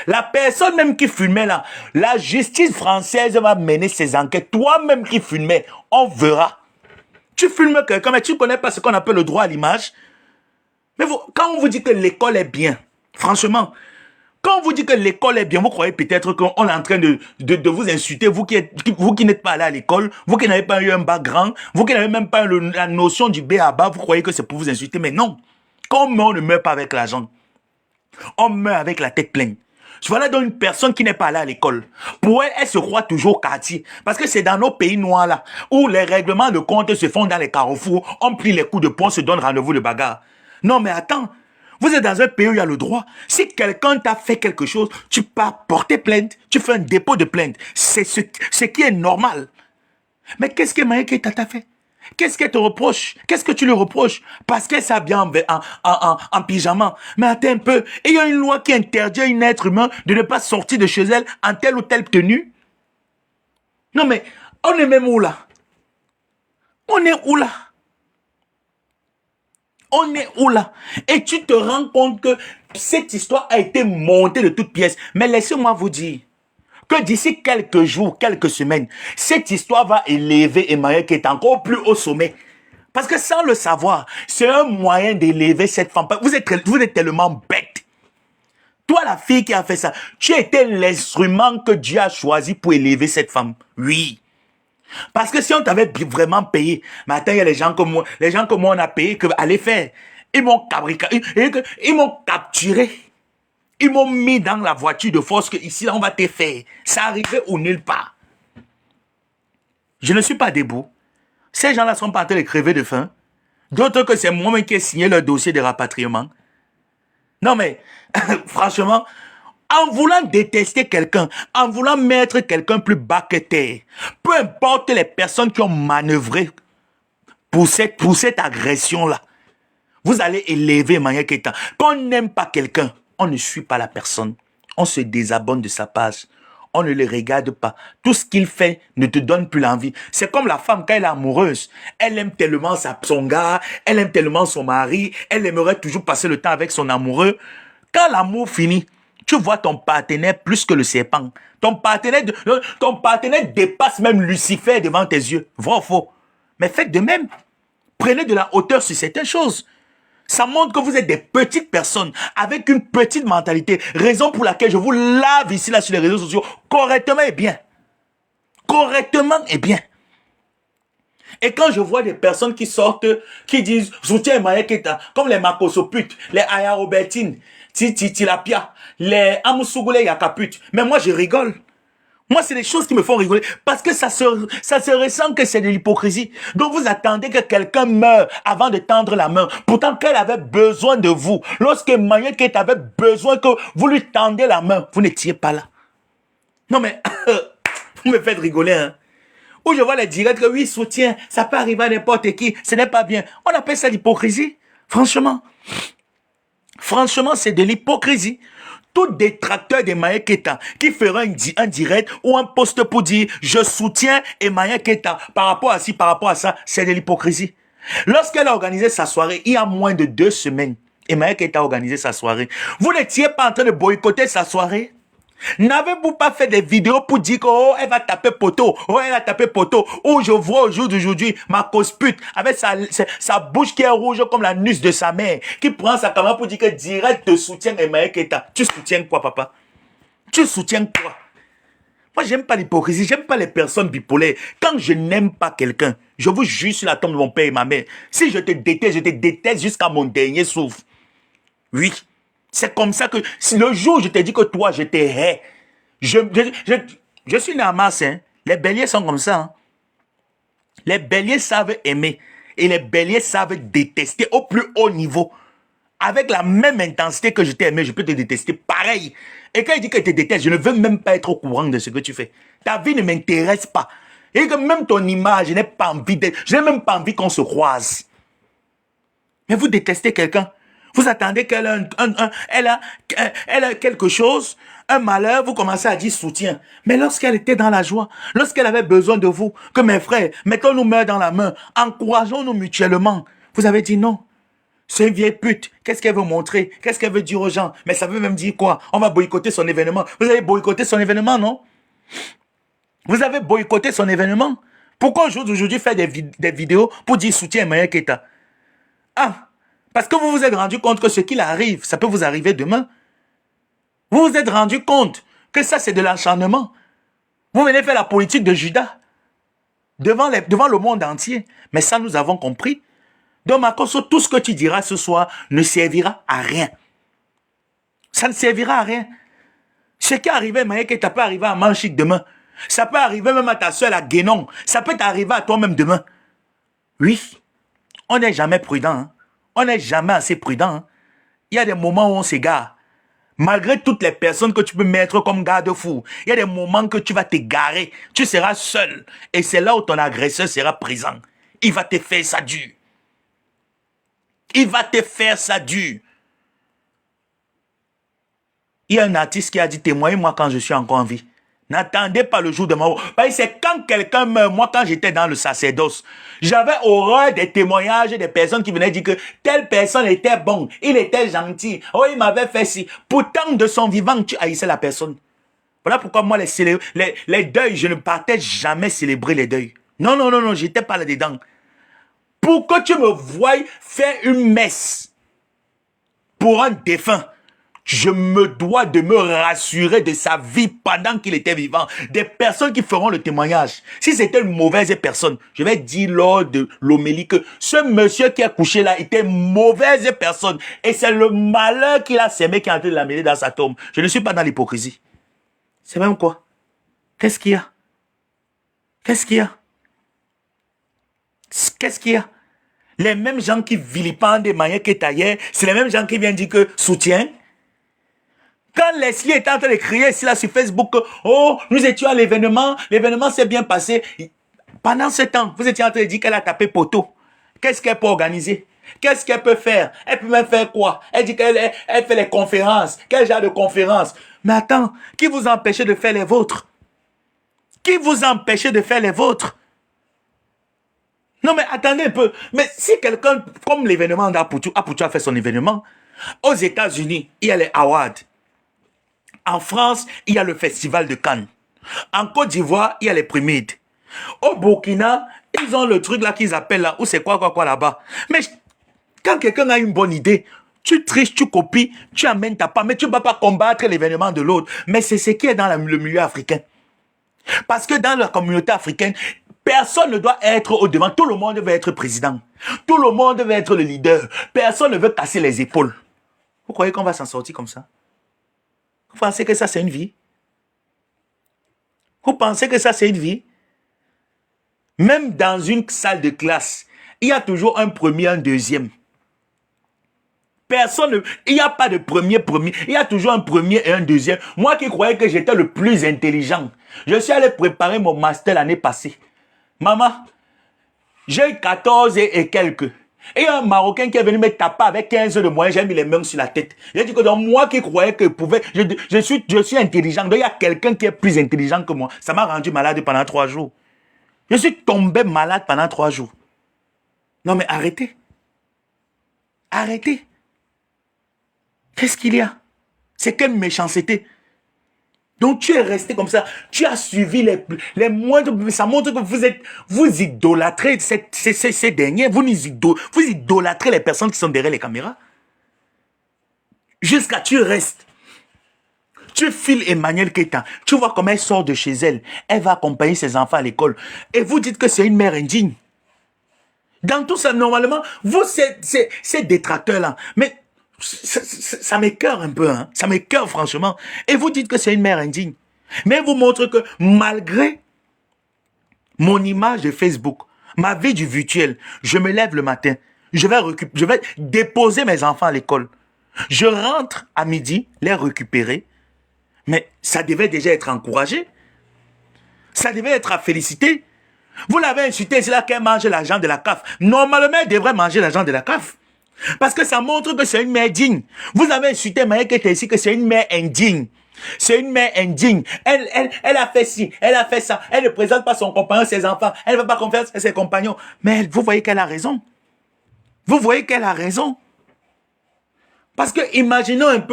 La personne même qui fumait là, la justice française va mener ses enquêtes. Toi-même qui fumais, on verra. Tu filmes quelqu'un, mais tu ne connais pas ce qu'on appelle le droit à l'image. Mais quand on vous dit que l'école est bien, franchement, quand on vous dit que l'école est bien, vous croyez peut-être qu'on est en train de vous insulter, vous qui n'êtes pas allé à l'école, vous qui n'avez pas eu un background, vous qui n'avez même pas la notion du B à bas, vous croyez que c'est pour vous insulter. Mais non. Quand on meurt, on ne meurt pas avec l'argent. On meurt avec la tête pleine. Voilà donc une personne qui n'est pas allée à l'école. Pour elle, elle se croit toujours quartier. Parce que c'est dans nos pays noirs là, où les règlements de compte se font dans les carrefours, on plie les coups de poing, se donne rendez-vous de bagarre. Non mais attends, vous êtes dans un pays où il y a le droit. Si quelqu'un t'a fait quelque chose, tu pars porter plainte, tu fais un dépôt de plainte. C'est ce qui est normal. Mais qu'est-ce que Emmanuel Keita t'a fait? Qu'est-ce qu'elle te reproche? Qu'est-ce que tu lui reproches? Parce qu'elle s'habille en pyjama. Mais attends un peu. Et il y a une loi qui interdit à un être humain de ne pas sortir de chez elle en telle ou telle tenue. Non mais, on est même où là? On est où là? On est où là? Et tu te rends compte que cette histoire a été montée de toutes pièces. Mais laissez-moi vous dire que d'ici quelques jours, quelques semaines, cette histoire va élever Emmanuel qui est encore plus au sommet. Parce que sans le savoir, c'est un moyen d'élever cette femme. Vous êtes tellement bête. Toi, la fille qui a fait ça, tu étais l'instrument que Dieu a choisi pour élever cette femme. Oui. Parce que si on t'avait vraiment payé, mais attends, il y a les gens comme moi on a payé, que allez faire. Ils m'ont capturé. Ils m'ont mis dans la voiture de force que ici, là, on va te faire. Ça arrivait ou nulle part. Je ne suis pas debout. Ces gens-là sont pas en train de crever de faim. D'autres que c'est moi-même qui ai signé leur dossier de rapatriement. Non mais, franchement, en voulant détester quelqu'un, en voulant mettre quelqu'un plus bas que terre, peu importe les personnes qui ont manœuvré pour cette agression-là, vous allez élever Emmanuel Keita. Quand on n'aime pas quelqu'un, on ne suit pas la personne. On se désabonne de sa page. On ne le regarde pas. Tout ce qu'il fait ne te donne plus l'envie. C'est comme la femme quand elle est amoureuse. Elle aime tellement son gars, elle aime tellement son mari, elle aimerait toujours passer le temps avec son amoureux. Quand l'amour finit, tu vois ton partenaire plus que le serpent. Ton partenaire dépasse même Lucifer devant tes yeux. Vrai ou faux? Mais faites de même. Prenez de la hauteur sur certaines choses. Ça montre que vous êtes des petites personnes avec une petite mentalité. Raison pour laquelle je vous lave ici, là, sur les réseaux sociaux, correctement et bien. Correctement et bien. Et quand je vois des personnes qui sortent, qui disent « Soutien Emmanuel Keita », comme les Makosoputes, les Aya Robertine, Tilapia, les Amusugule Yakaput. Mais moi, je rigole. Moi, c'est des choses qui me font rigoler parce que ça se ressent que c'est de l'hypocrisie. Donc, vous attendez que quelqu'un meure avant de tendre la main. Pourtant, qu'elle avait besoin de vous. Lorsque Emmanuel Keita avait besoin que vous lui tendez la main, vous n'étiez pas là. Non, mais vous me faites rigoler, hein. Où je vois les directs que oui, soutien, ça peut arriver à n'importe qui, ce n'est pas bien. On appelle ça l'hypocrisie. Franchement. Franchement, c'est de l'hypocrisie. Tout détracteur d'Emmanuel Keita qui fera un direct ou un post pour dire « Je soutiens Emmanuel Keita par rapport à ci, par rapport à ça », c'est de l'hypocrisie. Lorsqu'elle a organisé sa soirée, il y a moins de 2 semaines, Emmanuel Keita a organisé sa soirée. Vous n'étiez pas en train de boycotter sa soirée? N'avez-vous pas fait des vidéos pour dire que oh, elle va taper poteau, oh, elle va taper poteau, ou je vois au jour d'aujourd'hui ma cause pute avec sa bouche qui est rouge comme la nuce de sa mère, qui prend sa caméra pour dire que direct te soutient Emmanuel Keita. Tu soutiens quoi, papa? Tu soutiens quoi? Moi, j'aime pas l'hypocrisie, j'aime pas les personnes bipolaires. Quand je n'aime pas quelqu'un, je vous jure sur la tombe de mon père et ma mère. Si je te déteste jusqu'à mon dernier souffle. Oui. C'est comme ça que, si le jour où je te dis que toi, je te hais, je suis né à Mars, hein. Les béliers sont comme ça, hein. Les béliers savent aimer et les béliers savent détester au plus haut niveau. Avec la même intensité que je t'ai aimé, je peux te détester pareil. Et quand il dit que je te déteste, je ne veux même pas être au courant de ce que tu fais. Ta vie ne m'intéresse pas. Et que même ton image, je n'ai pas envie je n'ai même pas envie qu'on se croise. Mais vous détestez quelqu'un. Vous attendez qu'elle a quelque chose, un malheur, vous commencez à dire soutien. Mais lorsqu'elle était dans la joie, lorsqu'elle avait besoin de vous, que mes frères, mettons-nous main dans la main, encourageons-nous mutuellement. Vous avez dit non. C'est une vieille pute. Qu'est-ce qu'elle veut montrer? Qu'est-ce qu'elle veut dire aux gens? Mais ça veut même dire quoi? On va boycotter son événement. Vous avez boycotté son événement, non? Vous avez boycotté son événement. Pourquoi aujourd'hui faire des vidéos pour dire soutien à Maya Keita? Ah, parce que vous vous êtes rendu compte que ce qu'il arrive, ça peut vous arriver demain. Vous vous êtes rendu compte que ça, c'est de l'acharnement. Vous venez faire la politique de Judas devant le monde entier. Mais ça, nous avons compris. Donc, Makosso, tout ce que tu diras ce soir ne servira à rien. Ça ne servira à rien. Ce qui est arrivé, Maya Keita, peut arriver à Manchik demain. Ça peut arriver même à ta soeur à Guénon. Ça peut t'arriver à toi-même demain. Oui, on n'est jamais prudent. Hein. On n'est jamais assez prudent. Hein. Il y a des moments où on s'égare. Malgré toutes les personnes que tu peux mettre comme garde-fou, il y a des moments que tu vas t'égarer. Tu seras seul. Et c'est là où ton agresseur sera présent. Il va te faire ça dur. Il va te faire ça dur. Il y a un artiste qui a dit, témoignez-moi quand je suis encore en vie. N'attendez pas le jour de ma mort. C'est quand quelqu'un meurt. Moi, quand j'étais dans le sacerdoce, j'avais horreur des témoignages des personnes qui venaient dire que telle personne était bon, il était gentil, oh, il m'avait fait ci. Pourtant, de son vivant, tu haïssais la personne. Voilà pourquoi moi, les deuils, je ne partais jamais célébrer les deuils. Non, non, non, non, j'étais pas là-dedans. Pour que tu me voies faire une messe pour un défunt, je me dois de me rassurer de sa vie pendant qu'il était vivant. Des personnes qui feront le témoignage. Si c'était une mauvaise personne, je vais dire lors de l'homélie que ce monsieur qui a couché là était une mauvaise personne. Et c'est le malheur qu'il a sémé qui est en train de l'amener dans sa tombe. Je ne suis pas dans l'hypocrisie. C'est même quoi? Qu'est-ce qu'il y a? Qu'est-ce qu'il y a? Qu'est-ce qu'il y a? Les mêmes gens qui vilipendent Maya Keita hier, c'est les mêmes gens qui viennent dire que soutien. Quand Leslie était en train de crier ici là sur Facebook, oh, nous étions à l'événement s'est bien passé. Pendant ce temps, vous étiez en train de dire qu'elle a tapé poteau. Qu'est-ce qu'elle peut organiser? Qu'est-ce qu'elle peut faire? Elle peut même faire quoi? Elle dit qu'elle fait les conférences. Quel genre de conférences? Mais attends, qui vous empêchait de faire les vôtres? Qui vous empêchait de faire les vôtres? Non mais attendez un peu. Mais si quelqu'un, comme l'événement d'Aputu a fait son événement, aux États-Unis, il y a les awards. En France, il y a le festival de Cannes. En Côte d'Ivoire, il y a les Primides. Au Burkina, ils ont le truc là qu'ils appellent là, ou c'est quoi là-bas. Mais quand quelqu'un a une bonne idée, tu triches, tu copies, tu amènes ta part, mais tu ne vas pas combattre l'événement de l'autre. Mais c'est ce qui est dans le milieu africain. Parce que dans la communauté africaine, personne ne doit être au-devant. Tout le monde veut être président. Tout le monde veut être le leader. Personne ne veut casser les épaules. Vous croyez qu'on va s'en sortir comme ça? Vous pensez que ça, c'est une vie? Vous pensez que ça, c'est une vie? Même dans une salle de classe, il y a toujours un premier, un deuxième. Il n'y a pas de premier. Il y a toujours un premier et un deuxième. Moi qui croyais que j'étais le plus intelligent, je suis allé préparer mon master l'année passée. Maman, j'ai eu 14 et quelques. Et un Marocain qui est venu me taper avec 15 de moyens, j'ai mis les mains sur la tête. J'ai dit que donc moi qui croyais que je suis intelligent, donc il y a quelqu'un qui est plus intelligent que moi. Ça m'a rendu malade pendant 3 jours. Je suis tombé malade pendant 3 jours. Non mais arrêtez. Arrêtez. Qu'est-ce qu'il y a? C'est quelle méchanceté? Donc tu es resté comme ça, tu as suivi les moindres, ça montre que vous idolâtrez ces derniers, vous idolâtrez les personnes qui sont derrière les caméras. Jusqu'à tu restes Tu files Emmanuel Keita. Tu vois comment elle sort de chez elle. Elle va accompagner ses enfants à l'école. Et vous dites que c'est une mère indigne. Dans tout ça, normalement, vous, ces détracteurs-là, mais ça m'écoeure un peu, hein. Ça m'écoeure franchement. Et vous dites que c'est une mère indigne. Mais vous montre que malgré mon image de Facebook, ma vie du virtuel, je me lève le matin, je vais déposer mes enfants à l'école. Je rentre à midi, les récupérer. Mais ça devait déjà être encouragé. Ça devait être à féliciter. Vous l'avez insulté, c'est là qu'elle mange l'argent de la CAF. Normalement, elle devrait manger l'argent de la CAF. Parce que ça montre que c'est une mère digne. Vous avez insulté Maya Keita ici que c'est une mère indigne. C'est une mère indigne. Elle a fait ci, elle a fait ça. Elle ne présente pas son compagnon, ses enfants. Elle ne va pas confiance à ses compagnons. Mais vous voyez qu'elle a raison. Vous voyez qu'elle a raison. Parce que imaginons un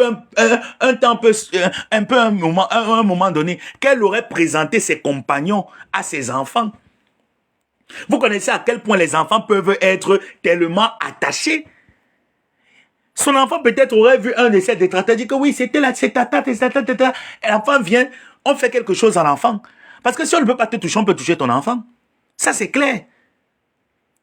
moment donné, qu'elle aurait présenté ses compagnons à ses enfants. Vous connaissez à quel point les enfants peuvent être tellement attachés. Son enfant peut-être aurait vu un de ses détracteurs dire que oui, c'était là, c'est tata. Et l'enfant vient, on fait quelque chose à l'enfant. Parce que si on ne peut pas te toucher, on peut toucher ton enfant. Ça, c'est clair.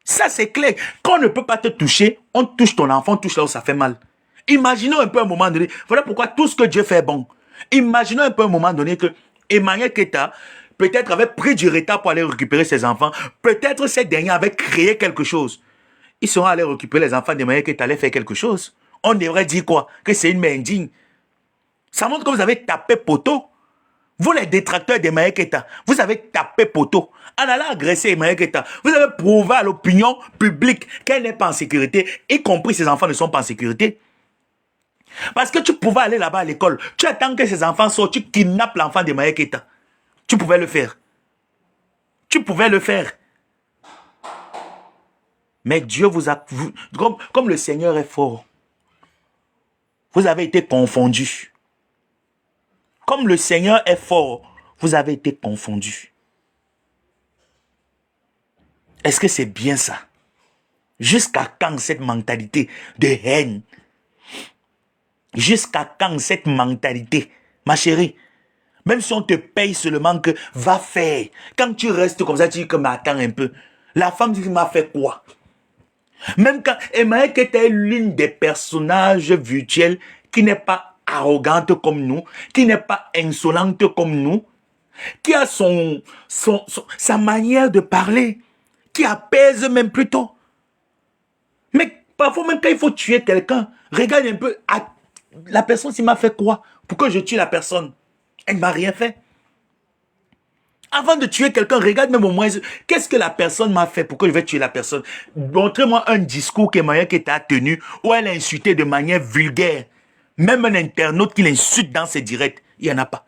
Ça, c'est clair. Quand on ne peut pas te toucher, on touche ton enfant, on touche là où ça fait mal. Imaginons un peu un moment donné. Voilà pourquoi tout ce que Dieu fait est bon. Imaginons un peu un moment donné que Emmanuel Keita peut-être avait pris du retard pour aller récupérer ses enfants. Peut-être ces derniers avaient créé quelque chose. Ils seront allés récupérer les enfants d'Emmanuel Keita, allaient faire quelque chose. On devrait dire quoi? Que c'est une mère indigne. Ça montre que vous avez tapé poteau. Vous, les détracteurs d'Emmanuel Keita, vous avez tapé poteau. En allant agresser Emmanuel Keita, vous avez prouvé à l'opinion publique qu'elle n'est pas en sécurité, y compris ses enfants ne sont pas en sécurité. Parce que tu pouvais aller là-bas à l'école, tu attends que ses enfants sortent, tu kidnappes l'enfant d'Emmanuel Keita. Tu pouvais le faire. Tu pouvais le faire. Mais Dieu vous a... Comme le Seigneur est fort, vous avez été confondus. Comme le Seigneur est fort, vous avez été confondus. Est-ce que c'est bien ça? Jusqu'à quand cette mentalité de haine? Jusqu'à quand cette mentalité? Ma chérie, même si on te paye seulement que va faire. Quand tu restes comme ça, tu dis que mais attends un peu. La femme dit m'a fait quoi? Même quand Emmanuel était l'une des personnages virtuels qui n'est pas arrogante comme nous, qui n'est pas insolente comme nous, qui a sa manière de parler, qui apaise même plutôt. Mais parfois même quand il faut tuer quelqu'un, regarde un peu, la personne s'il m'a fait quoi? Pour que je tue la personne? Elle ne m'a rien fait. Avant de tuer quelqu'un, regarde même au moins, qu'est-ce que la personne m'a fait pour que je vais tuer la personne? Montrez-moi un discours qu'Emmanuel Keita a tenu où elle a insulté de manière vulgaire. Même un internaute qui l'insulte dans ses directs. Il n'y en a pas.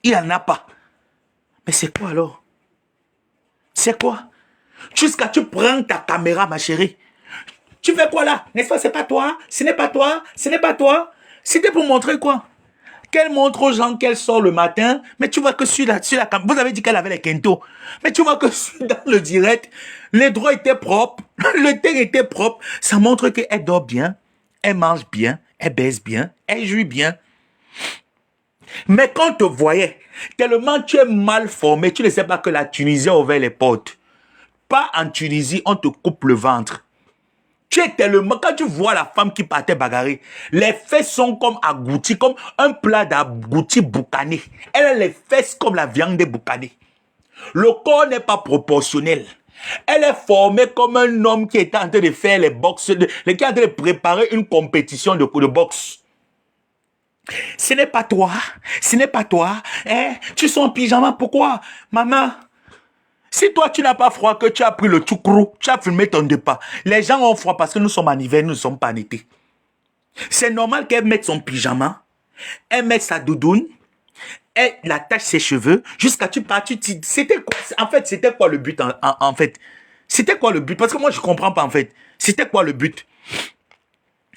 Il n'y en a pas. Mais c'est quoi alors? C'est quoi? Jusqu'à tu prends ta caméra, ma chérie. Tu fais quoi là? N'est-ce pas? C'est pas toi? Ce n'est pas toi? Ce n'est pas toi? C'était pour montrer quoi? Qu'elle montre aux gens qu'elle sort le matin, mais tu vois que sur la caméra, vous avez dit qu'elle avait les quintos, mais tu vois que dans le direct, les draps étaient propres, le thé était propre, ça montre qu'elle dort bien, elle mange bien, elle baisse bien, elle jouit bien. Mais quand on te voyait, tellement tu es mal formé, tu ne sais pas que la Tunisie a ouvert les portes. Pas en Tunisie, on te coupe le ventre. Tu es tellement... Quand tu vois la femme qui partait bagarrer, les fesses sont comme agouties, comme un plat d'agoutis boucané. Elle a les fesses comme la viande boucanée. Le corps n'est pas proportionnel. Elle est formée comme un homme qui est en train de faire les box, qui est en train de préparer une compétition de boxe. Ce n'est pas toi. Ce n'est pas toi. Eh, tu es en pyjama. Pourquoi? Maman... Si toi, tu n'as pas froid, que tu as pris le tchoukrou, tu as fumé ton repas, les gens ont froid parce que nous sommes en hiver, nous ne sommes pas en été. C'est normal qu'elle mette son pyjama, elle mette sa doudoune, elle attache ses cheveux, jusqu'à tu pars, c'était quoi? En fait, c'était quoi le but en fait? C'était quoi le but? Parce que moi, je ne comprends pas en fait. C'était quoi le but?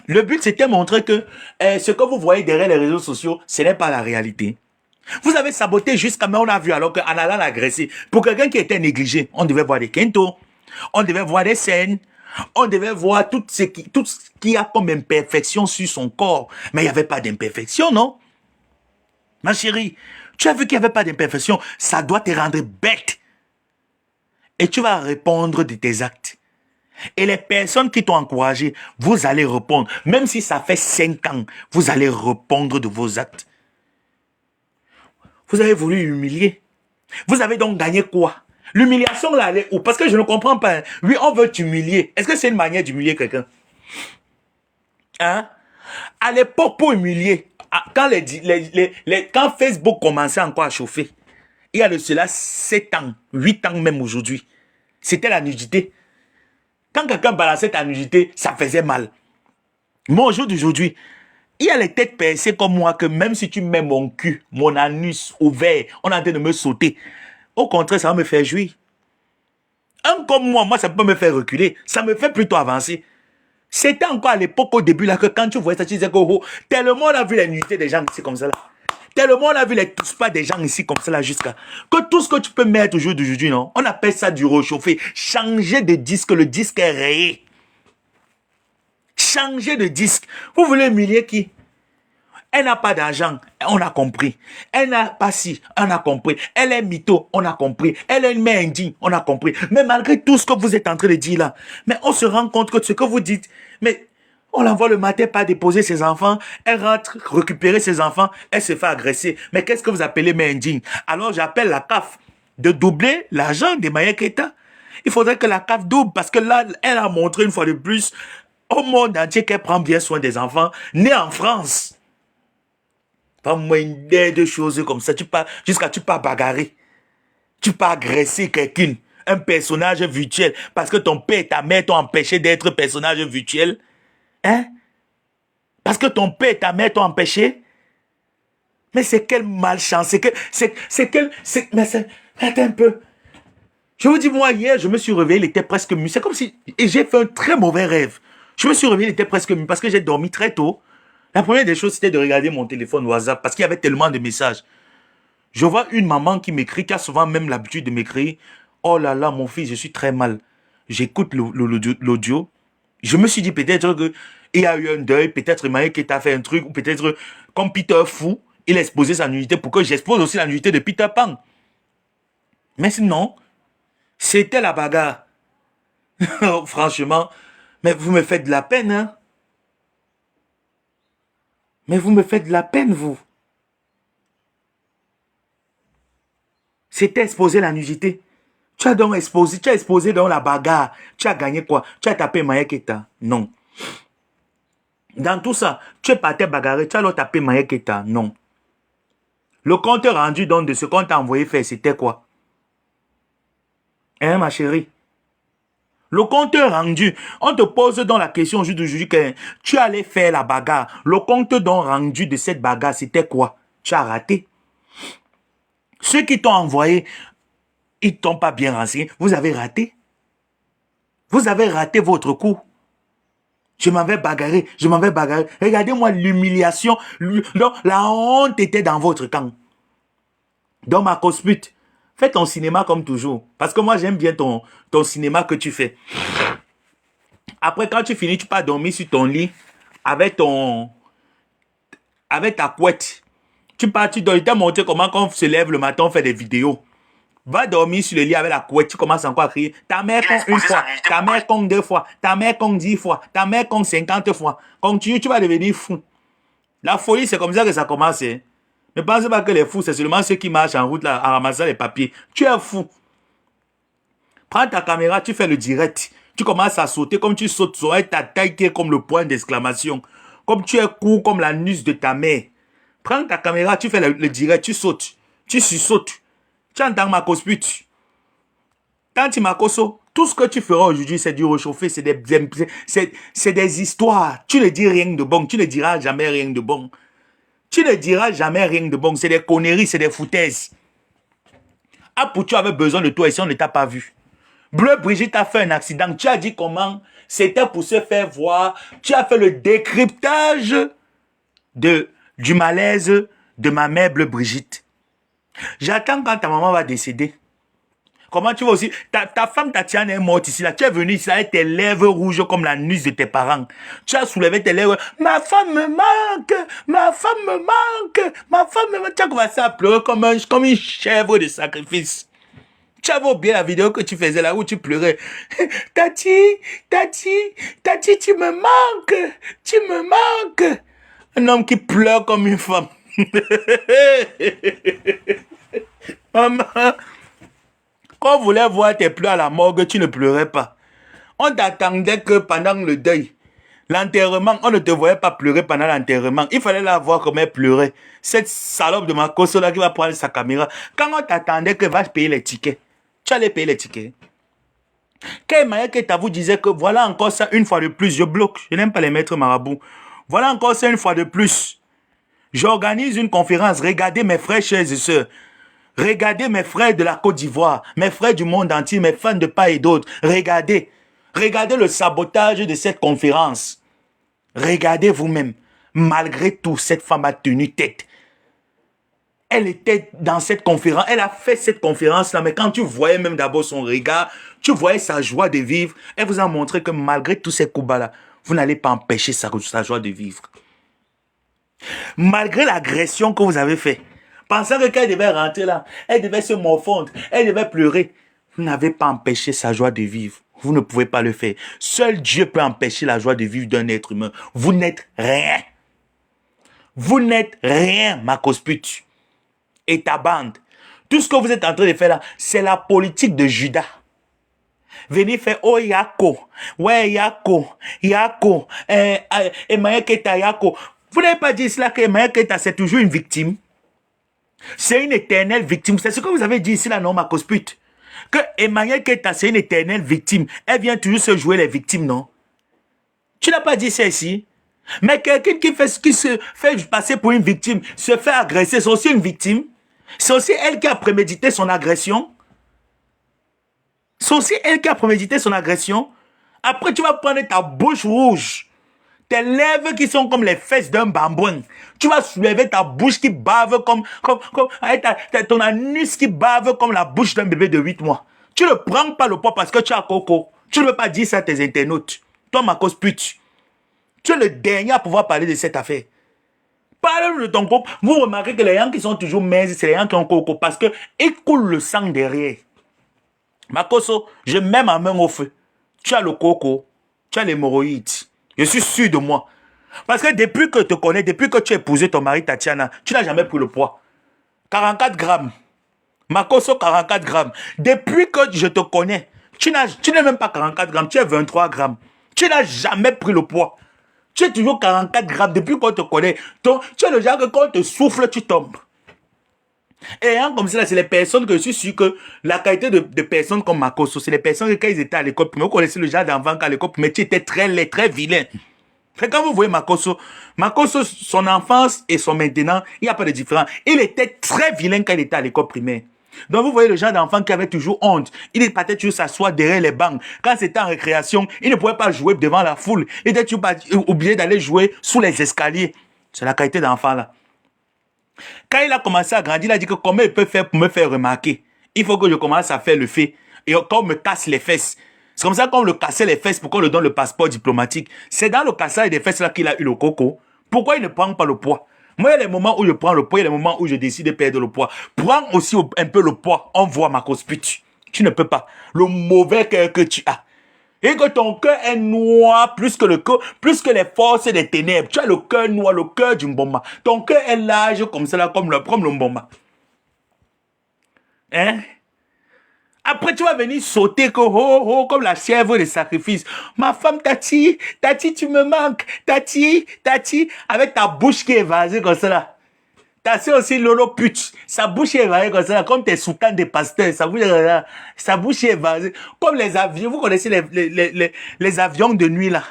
Le but, c'était montrer que ce que vous voyez derrière les réseaux sociaux, ce n'est pas la réalité. Vous avez saboté jusqu'à mais on a vu alors qu'en allant l'agresser. Pour quelqu'un qui était négligé, on devait voir des quintos, on devait voir des scènes, on devait voir tout ce qui a comme imperfection sur son corps. Mais il n'y avait pas d'imperfection, non? Ma chérie, tu as vu qu'il n'y avait pas d'imperfection. Ça doit te rendre bête. Et tu vas répondre de tes actes. Et les personnes qui t'ont encouragé, vous allez répondre. Même si ça fait 5 ans, vous allez répondre de vos actes. Vous avez voulu humilier. Vous avez donc gagné quoi? L'humiliation, là, elle est où? Parce que je ne comprends pas. Hein. Oui, on veut t'humilier. Est-ce que c'est une manière d'humilier quelqu'un? Hein? À l'époque, pour humilier, quand Facebook commençait encore à chauffer, il y a de cela 7 ans, 8 ans même aujourd'hui, c'était la nudité. Quand quelqu'un balançait ta nudité, ça faisait mal. Moi, au jour d'aujourd'hui, il y a les têtes percées comme moi que même si tu mets mon cul, mon anus ouvert, on est en train de me sauter. Au contraire, ça va me faire jouir. Un comme moi, ça peut me faire reculer. Ça me fait plutôt avancer. C'était encore à l'époque, au début, là, que quand tu voyais ça, tu disais que oh, tellement on a vu les nudités des gens ici comme ça, là. Tellement on a vu les tous pas des gens ici comme ça, là, jusqu'à... Que tout ce que tu peux mettre au jour d'aujourd'hui, non? On appelle ça du réchauffé. Changer de disque, le disque est rayé. Changer de disque. Vous voulez humilier qui? Elle n'a pas d'argent, on a compris. Elle n'a pas si, on a compris. Elle est mytho, on a compris. Elle est une mère indigne, on a compris. Mais malgré tout ce que vous êtes en train de dire là, mais on se rend compte que ce que vous dites, mais on l'envoie le matin pas déposer ses enfants, elle rentre récupérer ses enfants, elle se fait agresser. Mais qu'est-ce que vous appelez mère indigne? Alors j'appelle la CAF de doubler l'argent des Maya Keita. Il faudrait que la CAF double parce que là, elle a montré une fois de plus au monde entier qu'elle prend bien soin des enfants nés en France. Pas moins de choses comme ça. Jusqu'à tu pas bagarrer. Tu pas agresser quelqu'un. Un personnage virtuel. Parce que ton père et ta mère t'ont empêché d'être personnage virtuel. Hein? Parce que ton père et ta mère t'ont empêché. Mais c'est quelle malchance. Attends un peu. Je vous dis, moi, hier, je me suis réveillé, il était presque minuit. C'est comme si... Et j'ai fait un très mauvais rêve. Je me suis réveillé, il était presque minuit parce que j'ai dormi très tôt. La première des choses, c'était de regarder mon téléphone WhatsApp parce qu'il y avait tellement de messages. Je vois une maman qui m'écrit, qui a souvent même l'habitude de m'écrire. Oh là là, mon fils, je suis très mal. J'écoute l'audio. Je me suis dit peut-être qu'il y a eu un deuil, peut-être Maï qui t'a fait un truc, ou peut-être comme Peter Fou, il a exposé sa nudité pour que j'expose aussi la nudité de Peter Pan. Mais sinon, c'était la bagarre. Franchement, mais vous me faites de la peine, hein? Mais vous me faites de la peine, vous. C'était exposer la nudité. Tu as exposé dans la bagarre. Tu as gagné quoi? Tu as tapé Maya Keita? Non. Dans tout ça, tu es parti bagarrer, tu as alors tapé Maya Keita? Non. Le compte rendu donc de ce qu'on t'a envoyé faire, c'était quoi? Hein, ma chérie? Le compte rendu, on te pose dans la question aujourd'hui que tu allais faire la bagarre. Le compte rendu de cette bagarre, c'était quoi? Tu as raté. Ceux qui t'ont envoyé, ils ne t'ont pas bien renseigné. Vous avez raté. Vous avez raté votre coup. Je m'avais bagarré. Regardez-moi l'humiliation. La honte était dans votre camp. Dans ma cospute. Fais ton cinéma comme toujours. Parce que moi, j'aime bien ton cinéma que tu fais. Après, quand tu finis, tu pars dormir sur ton lit avec ta couette. Tu t'as montré comment quand on se lève le matin, on fait des vidéos. Va dormir sur le lit avec la couette, tu commences encore à crier. Ta mère compte une fois, ta mère compte 2 fois, ta mère compte 10 fois, ta mère compte 50 fois. Continue, tu vas devenir fou. La folie, c'est comme ça que ça commence. Hein. Ne pensez pas que les fous, c'est seulement ceux qui marchent en route là, en ramassant les papiers. Tu es fou. Prends ta caméra, tu fais le direct. Tu commences à sauter comme tu sautes sur ta taille qui est comme le point d'exclamation. Comme tu es court comme l'anus de ta mère. Prends ta caméra, tu fais le direct, tu sautes. Tu sautes. Tu entends ma cospute. Tanti Makoso, tout ce que tu feras aujourd'hui, c'est du réchauffé, c'est des histoires. Tu ne dis rien de bon, tu ne diras jamais rien de bon. Tu ne diras jamais rien de bon, c'est des conneries, c'est des foutaises. Ah, pour tu avais besoin de toi ici, on ne t'a pas vu. Bleu Brigitte a fait un accident, tu as dit comment? C'était pour se faire voir. Tu as fait le décryptage du malaise de ma mère Bleu Brigitte. J'attends quand ta maman va décéder Comment tu vas aussi... Ta femme Tatiana est morte ici, là. Tu es venu ici, là, avec tes lèvres rouges comme la nuit de tes parents. Tu as soulevé tes lèvres. Ma femme me manque. Ma femme me manque. Ma femme me manque. Tu as commencé à pleurer comme une chèvre de sacrifice. Tu as oublié la vidéo que tu faisais là où tu pleurais. Tati, tu me manques. Tu me manques. Un homme qui pleure comme une femme. Maman, quand on voulait voir tes pleurs à la morgue, tu ne pleurais pas. On t'attendait que pendant le deuil, l'enterrement, on ne te voyait pas pleurer pendant l'enterrement. Il fallait la voir comme elle pleurait. Cette salope de ma cosso là qui va prendre sa caméra. Quand on t'attendait que va payer les tickets, tu allais payer les tickets. Quand Emmanuel Keita vous disait que voilà encore ça une fois de plus, je bloque. Je n'aime pas les maîtres marabouts. Voilà encore ça une fois de plus. J'organise une conférence. Regardez mes frères, chers et sœurs. Regardez mes frères de la Côte d'Ivoire, mes frères du monde entier, mes fans de part et d'autre. Regardez. Regardez le sabotage de cette conférence. Regardez vous-même. Malgré tout, cette femme a tenu tête. Elle était dans cette conférence. Elle a fait cette conférence-là, mais quand tu voyais même d'abord son regard, tu voyais sa joie de vivre. Elle vous a montré que malgré tous ces coups-là, vous n'allez pas empêcher sa joie de vivre. Malgré l'agression que vous avez faite, pensant que quand elle devait rentrer là, elle devait se morfondre, elle devait pleurer. Vous n'avez pas empêché sa joie de vivre. Vous ne pouvez pas le faire. Seul Dieu peut empêcher la joie de vivre d'un être humain. Vous n'êtes rien. Vous n'êtes rien, Marcos Put. Et ta bande. Tout ce que vous êtes en train de faire là, c'est la politique de Judas. Venez faire, oh Yako, ouais Yako, Emmanuel Keita Yako. Vous n'avez pas dit cela que Emmanuel Keita c'est toujours une victime. C'est une éternelle victime. C'est ce que vous avez dit ici là, non, Marcos Put. Que Emmanuel Keita c'est une éternelle victime. Elle vient toujours se jouer les victimes, non? Tu n'as pas dit ça ici. Mais quelqu'un qui se fait passer pour une victime, se fait agresser, c'est aussi une victime. C'est aussi elle qui a prémédité son agression. C'est aussi elle qui a prémédité son agression. Après, tu vas prendre ta bouche rouge, tes lèvres qui sont comme les fesses d'un bambouin. Tu vas soulever ta bouche qui bave comme ton anus qui bave comme la bouche d'un bébé de 8 mois. Tu ne prends pas le poids parce que tu as coco. Tu ne veux pas dire ça à tes internautes. Toi, Marcos Put, tu es le dernier à pouvoir parler de cette affaire. Parle de ton corps. Vous remarquez que les gens qui sont toujours minces, c'est les gens qui ont coco parce qu'ils coulent le sang derrière. Makoso, je mets ma main au feu. Tu as le coco, tu as l'hémorroïde. Je suis sûr de moi. Parce que depuis que je te connais, depuis que tu as épousé ton mari Tatiana, tu n'as jamais pris le poids. 44 grammes. Makoso, 44 grammes. Depuis que je te connais, tu n'es même pas 44 grammes, tu es 23 grammes. Tu n'as jamais pris le poids. Tu es toujours 44 grammes depuis qu'on te connaît. Tu es le genre que quand on te souffle, tu tombes. Et hein, comme ça, c'est les personnes que je suis sûr que la qualité de personnes comme Makoso, c'est les personnes que quand ils étaient à l'école primaire, vous connaissez le genre d'enfant qu'à l'école primaire, tu étais très laid, très vilain. Mais quand vous voyez Makoso, son enfance et son maintenant, il n'y a pas de différence. Il était très vilain quand il était à l'école primaire. Donc vous voyez le genre d'enfant qui avait toujours honte. Il partait toujours s'asseoir derrière les bancs. Quand c'était en récréation, il ne pouvait pas jouer devant la foule. Il était toujours obligé d'aller jouer sous les escaliers. C'est la qualité d'enfant là. Quand il a commencé à grandir, il a dit que comment il peut faire pour me faire remarquer. Il faut que je commence à faire le fait. Et qu'on me casse les fesses. C'est comme ça qu'on le cassait les fesses pour qu'on lui donne le passeport diplomatique. C'est dans le cassage des fesses là qu'il a eu le coco. Pourquoi il ne prend pas le poids? Moi, il y a les moments où je prends le poids, il y a les moments où je décide de perdre le poids. Prends aussi un peu le poids. On voit Marcos Put. Tu ne peux pas. Le mauvais cœur que tu as. Et que ton cœur est noir plus que les forces des ténèbres. Tu as le cœur noir, le cœur du Mbomba. Ton cœur est large comme ça, comme le Mbomba. Hein? Après, tu vas venir sauter comme la chèvre de sacrifice. Ma femme, Tati, tu me manques. Tati, avec ta bouche qui est évasée comme ça là. T'as c'est aussi Lolo Put. Sa bouche est évasée comme ça, comme tes soutanes des pasteurs. Sa bouche est évasée. Comme les avions. Vous connaissez les avions de nuit là,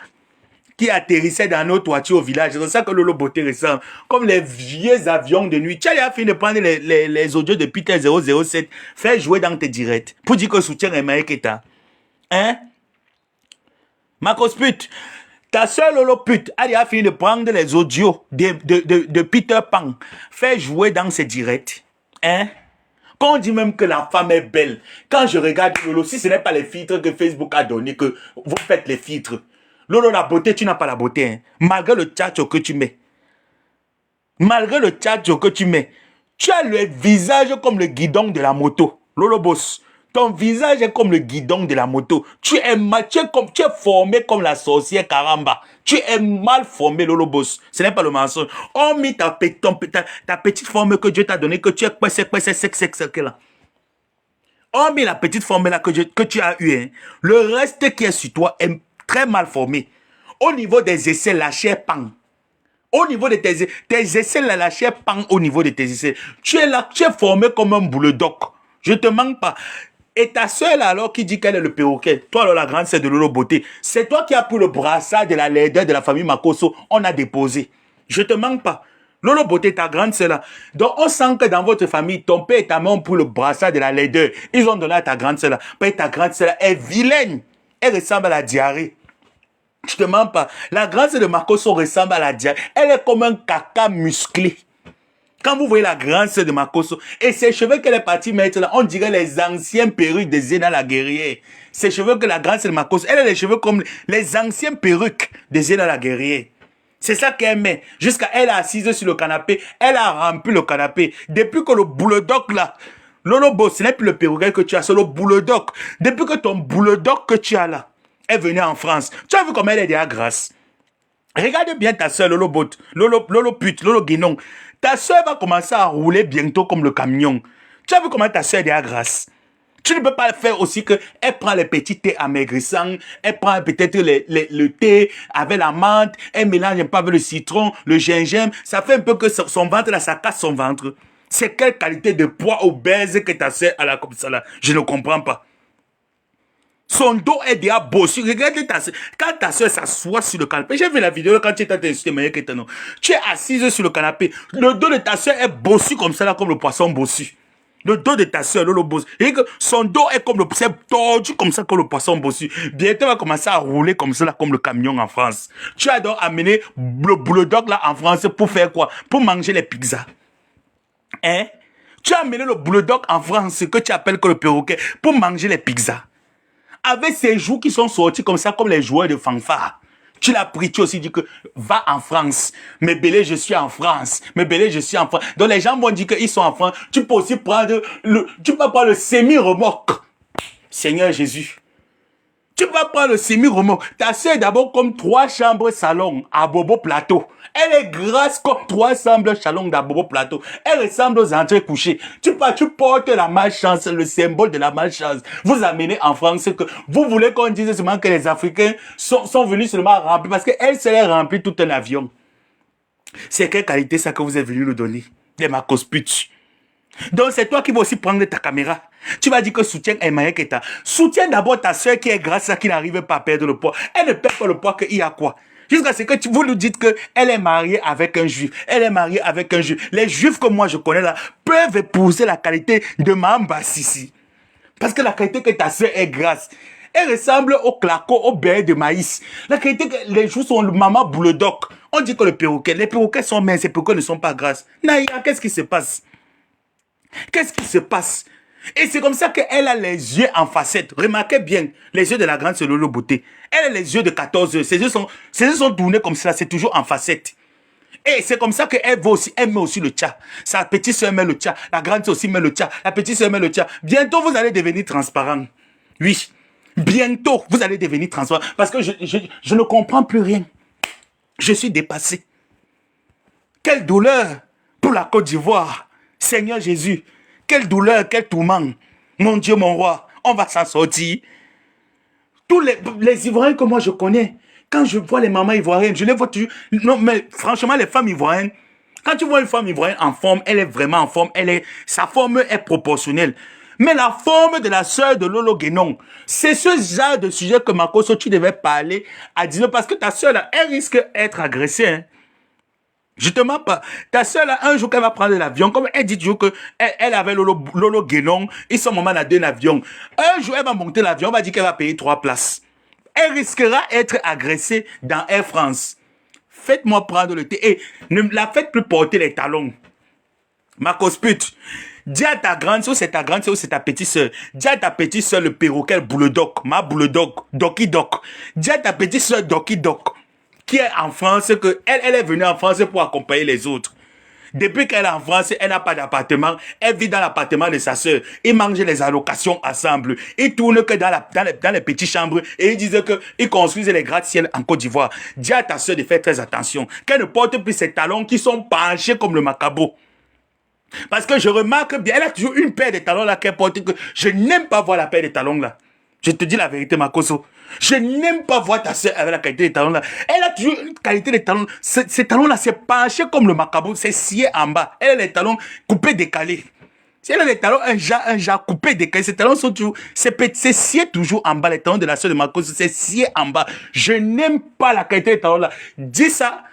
qui atterrissaient dans nos toitures au village. C'est comme ça que Lolo Beauté ressemble. Comme les vieux avions de nuit. Tu as déjà fini de prendre les audios de Peter 007. Fais jouer dans tes directs. Pour dire que soutien Emmanuel Keita. Hein? Marcos Put. Ta soeur Lolo Put a déjà fini de prendre les audios de Peter Pan. Fais jouer dans ses directs. Hein? Quand on dit même que la femme est belle, quand je regarde Lolo, si ce n'est pas les filtres que Facebook a donné, que vous faites les filtres. Lolo, la beauté, tu n'as pas la beauté. Hein. Malgré le tchatcho que tu mets. Malgré le tchatcho que tu mets. Tu as le visage comme le guidon de la moto. Lolo Boss. Ton visage est comme le guidon de la moto. Tu es formé comme la sorcière Karamba. Tu es mal formé, Lolo Boss. Ce n'est pas le mensonge. On mit ta petite forme que Dieu t'a donnée, que tu es là. On mit la petite forme là que tu as eue. Hein. Le reste qui est sur toi est très mal formé. Au niveau des essais, la chair pend. Au niveau de tes essais, la chair pend au niveau de tes essais. Tu es là, tu es formé comme un bulldog. Je te manque pas. Et ta soeur là alors qui dit qu'elle est le perroquet, toi alors la grande sœur de Lolo Beauté, c'est toi qui as pris le brassard de la laideur de la famille Makosso, on a déposé. Je te manque pas. Lolo Beauté, ta grande sœur là. Donc on sent que dans votre famille, ton père et ta mère ont pris le brassard de la laideur. Ils ont donné à ta grande sœur là. Mais ta grande sœur là est vilaine. Elle ressemble à la diarrhée. Je te mens pas. La grande sœur de Makosso ressemble à la diarrhée. Elle est comme un caca musclé. Quand vous voyez la grande sœur de Makosso, et ses cheveux qu'elle est partie mettre là, on dirait les anciens perruques de Zéna la guerrière. Ses cheveux que la grande sœur de Makosso, elle a les cheveux comme les anciennes perruques de Zéna la guerrière. C'est ça qu'elle met. Jusqu'à elle assise sur le canapé, elle a rempli le canapé. Depuis que le bulldog là, Lolo Boss, ce n'est plus le perroquet que tu as, c'est le bulldog. Depuis que ton bulldog que tu as là est venu en France, tu as vu comment elle est déjà grasse. Regarde bien ta soeur Lolo Bot, Lolo Pute, Lolo Guinon. Ta soeur va commencer à rouler bientôt comme le camion. Tu as vu comment ta soeur est déjà grasse. Tu ne peux pas faire aussi que elle prend les petits thés amaigrissants, elle prend peut-être le thé avec la menthe, elle mélange un peu avec le citron, le gingembre. Ça fait un peu que son ventre là, ça casse son ventre. C'est quelle qualité de poids obèse que ta soeur a là comme ça là. Je ne comprends pas. Son dos est déjà bossu. Regarde ta soeur. Quand ta soeur s'assoit sur le canapé, j'ai vu la vidéo quand tu étais insulté, mais tu es assise sur le canapé. Le dos de ta soeur est bossu comme ça, là, comme le poisson bossu. Le dos de ta soeur, Lolo Boss. Et que son dos est comme c'est tordu comme ça, comme le poisson bossu. Bientôt, va commencer à rouler comme ça, là, comme le camion en France. Tu as donc amené le bulldog là en France pour faire quoi? Pour manger les pizzas. Hein? Tu as amené le bulldog en France, que tu appelles que le perroquet, pour manger les pizzas. Avec ces joues qui sont sortis comme ça, comme les joueurs de fanfare. Tu l'as pris, tu aussi dit que va en France. Mais Bélé, je suis en France. Mais Bélé, je suis en France. Donc les gens vont dire qu'ils sont en France. Tu peux aussi prendre le semi-remorque. Seigneur Jésus. Tu vas prendre le semi-remorque. Ta soeur est d'abord comme 3 chambres salon à Bobo Plateau. Elle est grasse comme 3 chambres salon d'à Bobo Plateau. Elle ressemble aux entrées couchées. Tu portes la malchance, le symbole de la malchance. Vous amenez en France que vous voulez qu'on dise seulement que les Africains sont venus seulement remplir parce qu'elle se les remplit tout un avion. C'est quelle qualité ça que vous êtes venu nous donner? Des macosputes. Donc c'est toi qui vas aussi prendre ta caméra. Tu vas dire que soutien Emmanuel Keta. Soutiens d'abord ta soeur qui est grasse à qui n'arrive pas à perdre le poids. Elle ne perd pas le poids qu'il y a quoi. Jusqu'à ce que vous nous dites qu'elle est mariée avec un juif. Elle est mariée avec un juif. Les juifs que moi je connais là peuvent épouser la qualité de Mamba Sissi. Parce que la qualité que ta soeur est grasse. Elle ressemble au claco, au beurre de maïs. La qualité que les joues sont le maman bulldog. On dit que les perroquets sont minces, les perroquets ne sont pas grasses. Naïa, qu'est-ce qui se passe? Qu'est-ce qui se passe? Et c'est comme ça qu'elle a les yeux en facette. Remarquez bien, les yeux de la grande sœur Lolo Beauté. Elle a les yeux de 14 heures. Ses yeux sont tournés comme ça, c'est toujours en facette. Et c'est comme ça qu'elle met aussi le tcha. Sa petite sœur met le tcha. La grande sœur aussi met le tcha. La petite sœur met le tcha. Bientôt, vous allez devenir transparent. Oui. Bientôt, vous allez devenir transparent. Parce que je ne comprends plus rien. Je suis dépassé. Quelle douleur pour la Côte d'Ivoire. Seigneur Jésus, quelle douleur, quel tourment. Mon Dieu, mon roi, on va s'en sortir. Tous les Ivoiriens que moi je connais, quand je vois les mamans ivoiriennes, je les vois toujours. Non, mais franchement, les femmes ivoiriennes, quand tu vois une femme ivoirienne en forme, elle est vraiment en forme, sa forme est proportionnelle. Mais la forme de la sœur de Lolo Guénon, c'est ce genre de sujet que Makosso, tu devais parler à Dino, parce que ta sœur, là, elle risque d'être agressée. Hein. Je te mens pas. Ta soeur, là, un jour qu'elle va prendre l'avion, comme elle dit toujours qu'elle avait Lolo Guénon, ils sont maman à 2 avions. Un jour, elle va monter l'avion, on va dire qu'elle va payer 3 places. Elle risquera d'être agressée dans Air France. Faites-moi prendre le thé. Et ne la faites plus porter les talons. Ma cospute. Dis à ta grande soeur, c'est ta grande soeur ou c'est ta petite soeur. Dis à ta petite soeur le perroquet Bulldog, ma Bulldog, Doki Dok. Dis à ta petite soeur Doki Dok, qui est en France, que elle est venue en France pour accompagner les autres. Depuis qu'elle est en France, elle n'a pas d'appartement. Elle vit dans l'appartement de sa sœur. Ils mangent les allocations ensemble. Ils tournent que dans les petites chambres et ils disent qu'ils construisent les gratte-ciel en Côte d'Ivoire. Dis à ta sœur de faire très attention. Qu'elle ne porte plus ses talons qui sont penchés comme le macabo. Parce que je remarque bien, elle a toujours une paire de talons là qu'elle porte. Que je n'aime pas voir la paire de talons là. Je te dis la vérité, Makoso. Je n'aime pas voir ta soeur avec la qualité des talons là. Elle a toujours une qualité de talons. Ces talons là, c'est penché comme le macabo. C'est scié en bas. Elle a les talons coupés, décalés. Si elle a les talons, un jas coupé, décalé. Ces talons sont toujours. C'est scié toujours en bas. Les talons de la soeur de Makoso, c'est scié en bas. Je n'aime pas la qualité des talons là. Dis ça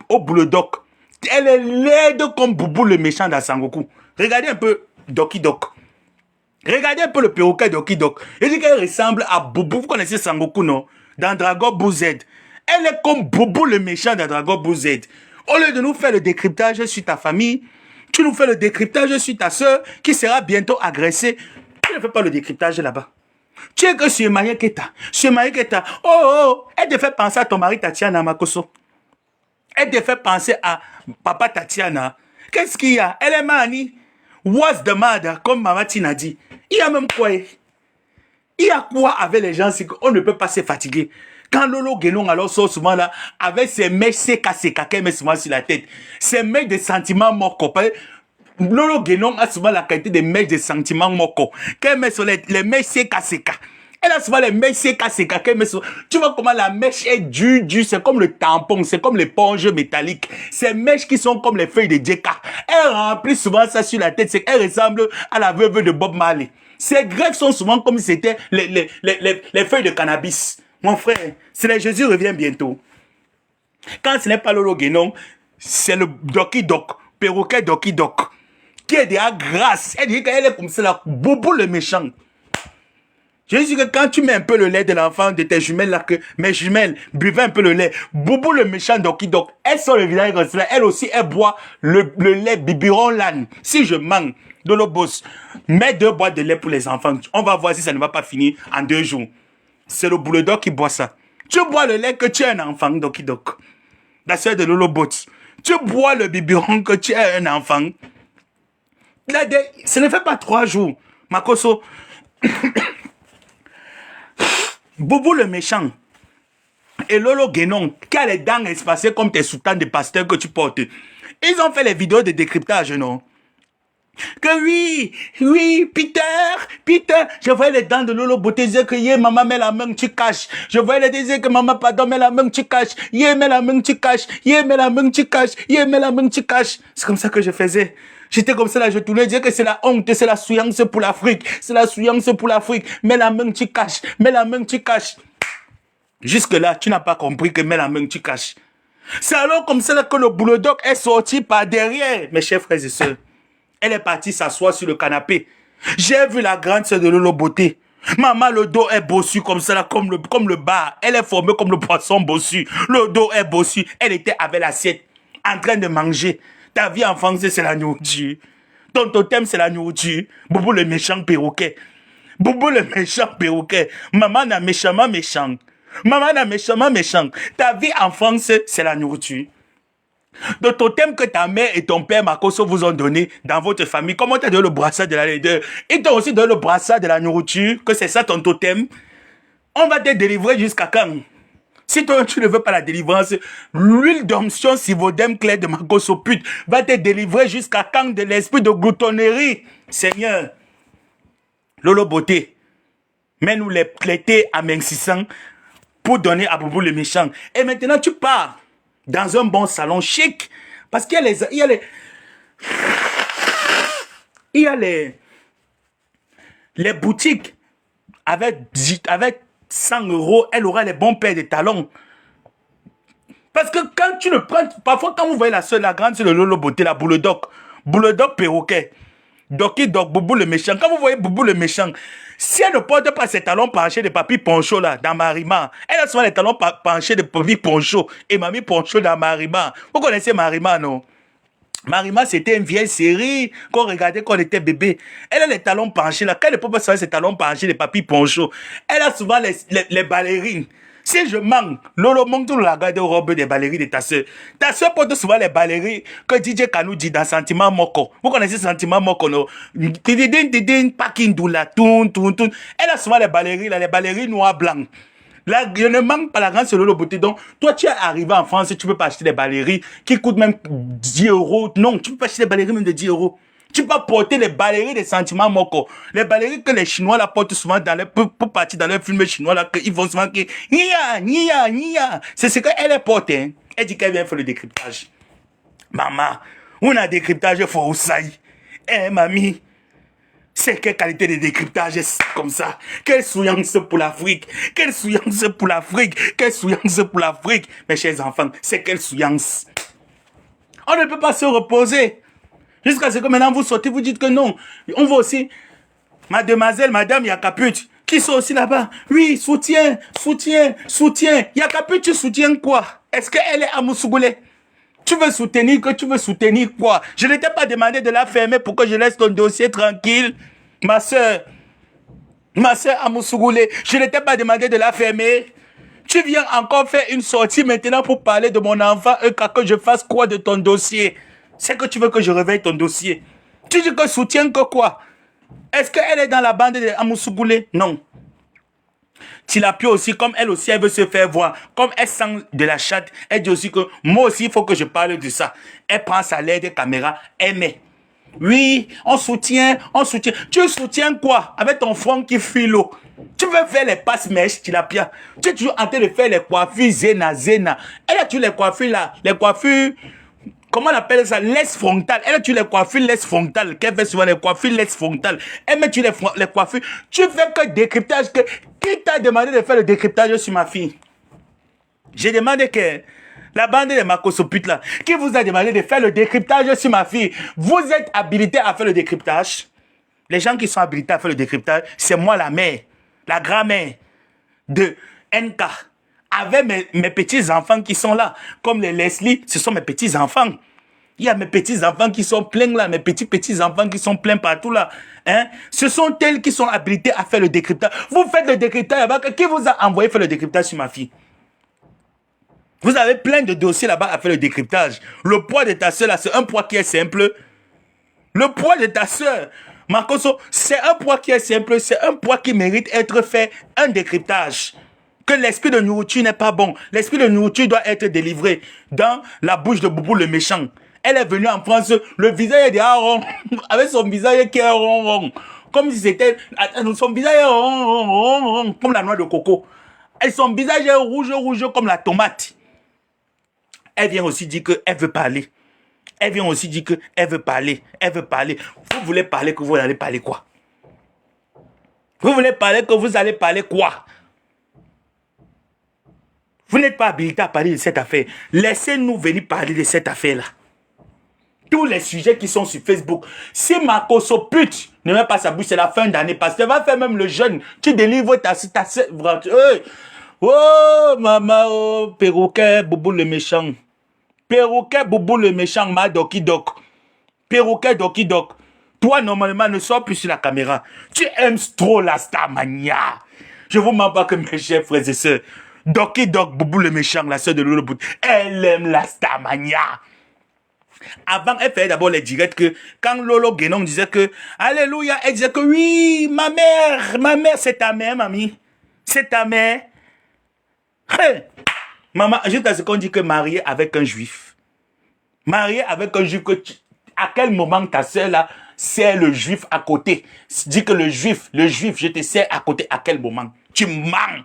au Bulldog. Elle est laide comme Boubou le méchant dans Sangoku. Regardez un peu Doki Dok. Regardez un peu le perroquet Doki Dok. Il dit qu'elle ressemble à Boubou. Vous connaissez Sangoku, non? Dans Dragon Ball Z. Elle est comme Boubou le méchant dans Dragon Ball Z. Au lieu de nous faire le décryptage sur ta famille, tu nous fais le décryptage sur ta soeur qui sera bientôt agressée. Tu ne fais pas le décryptage là-bas. Tu es que sur Maya Keta. Sur Maya Keta. Oh, elle te fait penser à ton mari Tatiana Makoso. Elle te fait penser à papa Tatiana. Qu'est-ce qu'il y a? Elle est mani. What's the matter? Comme Maman Tina dit. Il y a même quoi? Il y a quoi avec les gens? C'est qu'on ne peut pas se fatiguer. Quand Lolo Guénon alors sort souvent là, avec ses mèches CK qu'elle met souvent sur la tête. Ses mèches de sentiments morts. Lolo Guénon a souvent la qualité des mèches de sentiments morts. Qu'elle met sur les mèches CK. Elle a souvent les mèches CK qu'elle met sur... Tu vois comment la mèche est dure, c'est comme le tampon, c'est comme l'éponge métallique. Ces mèches qui sont comme les feuilles de Djeka. Elle remplit souvent ça sur la tête, c'est qu'elle ressemble à la veuve de Bob Marley. Ses greffes sont souvent comme si c'était les feuilles de cannabis. Mon frère, c'est le Jésus revient bientôt. Quand ce n'est pas Lolo Guénon, c'est le Doki Dok, perroquet Doki Dok, qui est déjà grasse. Elle dit qu'elle est comme ça, là, Boubou le méchant. Je dis que quand tu mets un peu le lait de l'enfant, de tes jumelles là, que mes jumelles buvaient un peu le lait, Boubou le méchant Doki Dok, elle sort le visage comme cela, elle aussi, elle boit le lait biberon l'âne. Si je manque de l'eau bosse, mets 2 boîtes de lait pour les enfants. On va voir si ça ne va pas finir en 2 jours. C'est le Bulldog qui boit ça. Tu bois le lait que tu es un enfant, Doki Dok. La soeur de Lolo Bots. Tu bois le biberon que tu es un enfant. Là, ce ne fait pas 3 jours. Makoso. Boubou le méchant et Lolo Guénon qui a les dents espacées comme tes soutanes de pasteur que tu portes. Ils ont fait les vidéos de décryptage, non? Que oui, Peter, je voyais les dents de Lolo Beauté dire que maman met la main, tu caches. Je voyais les dire que maman pardon met la main, tu caches. Met la main, tu caches. Met la main, tu caches. Met la main, tu caches. C'est comme ça que je faisais. J'étais comme ça là, je tournais, dire que c'est la honte, c'est la souillance pour l'Afrique. C'est la souillance pour l'Afrique. Mets la main, tu caches. Mets la main, tu caches. Jusque là, tu n'as pas compris que mets la main, tu caches. C'est alors comme ça là que le Bulldog est sorti par derrière, mes chers frères et sœurs. Elle est partie s'asseoir sur le canapé. J'ai vu la grande sœur de Lolo Beauté. Maman, le dos est bossu comme ça, là, comme le bar. Elle est formée comme le poisson bossu. Le dos est bossu. Elle était avec l'assiette, en train de manger. Ta vie en France, c'est la nourriture. Ton totem, c'est la nourriture. Boubou le méchant perroquet. Boubou le méchant perroquet. Maman n'a méchamment méchant. Maman n'a méchamment méchant. Ta vie en France, c'est la nourriture. Le totem que ta mère et ton père Makoso vous ont donné dans votre famille, comment t'as donné le brassard de la laideur? Ils t'ont aussi donné le brassard de la nourriture, que c'est ça ton totem. On va te délivrer jusqu'à quand? Si toi, tu ne veux pas la délivrance, l'huile d'onction Sivodem clair de Makoso pute va te délivrer jusqu'à quand de l'esprit de gloutonnerie. Seigneur, Lolo Beauté, mets-nous les plaités amincissants pour donner à Boubou le méchant. Et maintenant, tu pars dans un bon salon chic. Parce qu'il y a les boutiques avec 100 €, elle aura les bons paires de talons. Parce que quand tu ne prends... Parfois, quand vous voyez la grande sœur de Lolo Beauté, la Bulldog perroquet, Doki Dok, Boubou le méchant. Quand vous voyez Boubou le méchant, si elle ne porte pas ses talons penchés de Papi Poncho là, dans Marima, elle a souvent les talons penchés de Papi Poncho et Mamie Poncho dans Marima. Vous connaissez Marima, non? Marima, c'était une vieille série qu'on regardait quand on était bébé. Elle a les talons penchés là. Quand les papas savent ses talons penchés, les papis ponchos, elle a souvent les ballerines. Si je manque, Lolo manque tout la garde robe des ballerines de ta soeur. Ta soeur porte souvent les ballerines que DJ Kanou dit dans Sentiment Moko. Vous connaissez Sentiment Moko, non? Tididin, parking doula, toun. Elle a souvent les ballerines, là, les ballerines noires blancs. Là, je ne manque pas la grande sur le beauté. Donc, toi, tu es arrivé en France et tu peux pas acheter des ballerines qui coûtent même 10 euros. Non, tu peux pas acheter des ballerines même de 10 euros. Tu peux porter les ballerines des sentiments moko. Les ballerines que les Chinois la portent souvent dans les, pour partir dans les films chinois là, ils vont souvent que, nia. C'est ce qu'elle porte, hein. Elle dit qu'elle vient faire le décryptage. Maman, on a décryptage pour Oussaï. Eh, mamie. C'est quelle qualité de décryptage est comme ça? Quelle souillance pour l'Afrique? Quelle souillance pour l'Afrique? Quelle souillance pour l'Afrique? Mes chers enfants, c'est quelle souillance? On ne peut pas se reposer. Jusqu'à ce que maintenant vous sortez, vous dites que non. On voit aussi mademoiselle, madame Yakaput, qui sont aussi là-bas. Oui, soutien. Yakaput, tu soutiens quoi? Est-ce qu'elle est à Moussougoulé? Tu veux soutenir quoi? Je ne t'ai pas demandé de la fermer pour que je laisse ton dossier tranquille. Ma soeur à Moussougoulé, je ne t'ai pas demandé de la fermer. Tu viens encore faire une sortie maintenant pour parler de mon enfant, que je fasse quoi de ton dossier? C'est que tu veux que je réveille ton dossier. Tu dis que soutien que quoi? Est-ce qu'elle est dans la bande de Amoussougoulé? Non. Tilapia aussi, comme elle aussi, elle veut se faire voir. Comme elle sent de la chatte, elle dit aussi que moi aussi, il faut que je parle de ça. Elle prend sa LED de caméra, elle met. Oui, on soutient. Tu soutiens quoi? Avec ton front qui fuit l'eau. Tu veux faire les passe-mèches, Tilapia. Tu es toujours en train de faire les coiffures zéna. Elle a toujours les coiffures là, les coiffures... Comment on appelle ça? Laisse frontale. Elle a tu les coiffures laisse frontale. Qu'elle fait souvent les coiffures laisse frontale. Elle met tu les coiffures. Tu fais que décryptage. Qui t'a demandé de faire le décryptage sur ma fille? J'ai demandé que la bande de Makosopute là, qui vous a demandé de faire le décryptage sur ma fille? Vous êtes habilité à faire le décryptage? Les gens qui sont habilités à faire le décryptage, c'est moi la mère, la grand-mère de NK. Avec mes petits-enfants qui sont là. Comme les Leslie, ce sont mes petits-enfants. Il y a mes petits-enfants qui sont pleins là, mes petits-enfants qui sont pleins partout là. Hein? Ce sont elles qui sont habilitées à faire le décryptage. Vous faites le décryptage là-bas. Qui vous a envoyé faire le décryptage sur ma fille? Vous avez plein de dossiers là-bas à faire le décryptage. Le poids de ta soeur là, c'est un poids qui est simple. Le poids de ta soeur, Makoso, c'est un poids qui est simple. C'est un poids qui mérite être fait un décryptage. Que l'esprit de nourriture n'est pas bon. L'esprit de nourriture doit être délivré dans la bouche de Boubou le méchant. Elle est venue en France, le visage est déjà rond, avec son visage qui est rond. Comme si c'était... Son visage est rond, comme la noix de coco. Et son visage est rouge comme la tomate. Elle vient aussi dire qu'elle veut parler. Vous voulez parler que vous allez parler quoi? Vous voulez parler que vous allez parler quoi? Vous n'êtes pas habilité à parler de cette affaire. Laissez-nous venir parler de cette affaire-là. Tous les sujets qui sont sur Facebook. Si Makosopute ne met pas sa bouche, c'est la fin d'année. Parce qu'elle va faire même le jeune. Tu délivres ta oh, maman, oh, perroquet, boubou le méchant. Perroquet, boubou le méchant, ma doki dok. Perroquet, doki dok. Toi, normalement, ne sors plus sur la caméra. Tu aimes trop la starmania. Je vous mens pas que mes chers frères et sœurs. Doki Dok, Boubou le méchant, la sœur de Lolo Bout, elle aime la starmania. Avant, elle faisait d'abord les directs que quand Lolo Guénon disait que Alléluia, elle disait que oui, ma mère, c'est ta mère, mamie. C'est ta mère. Hey. Maman, juste à ce qu'on dit que marié avec un juif. Marié avec un juif, à quel moment ta sœur là, c'est le juif à côté? Dis que le juif, je te sers à côté, à quel moment? Tu mens.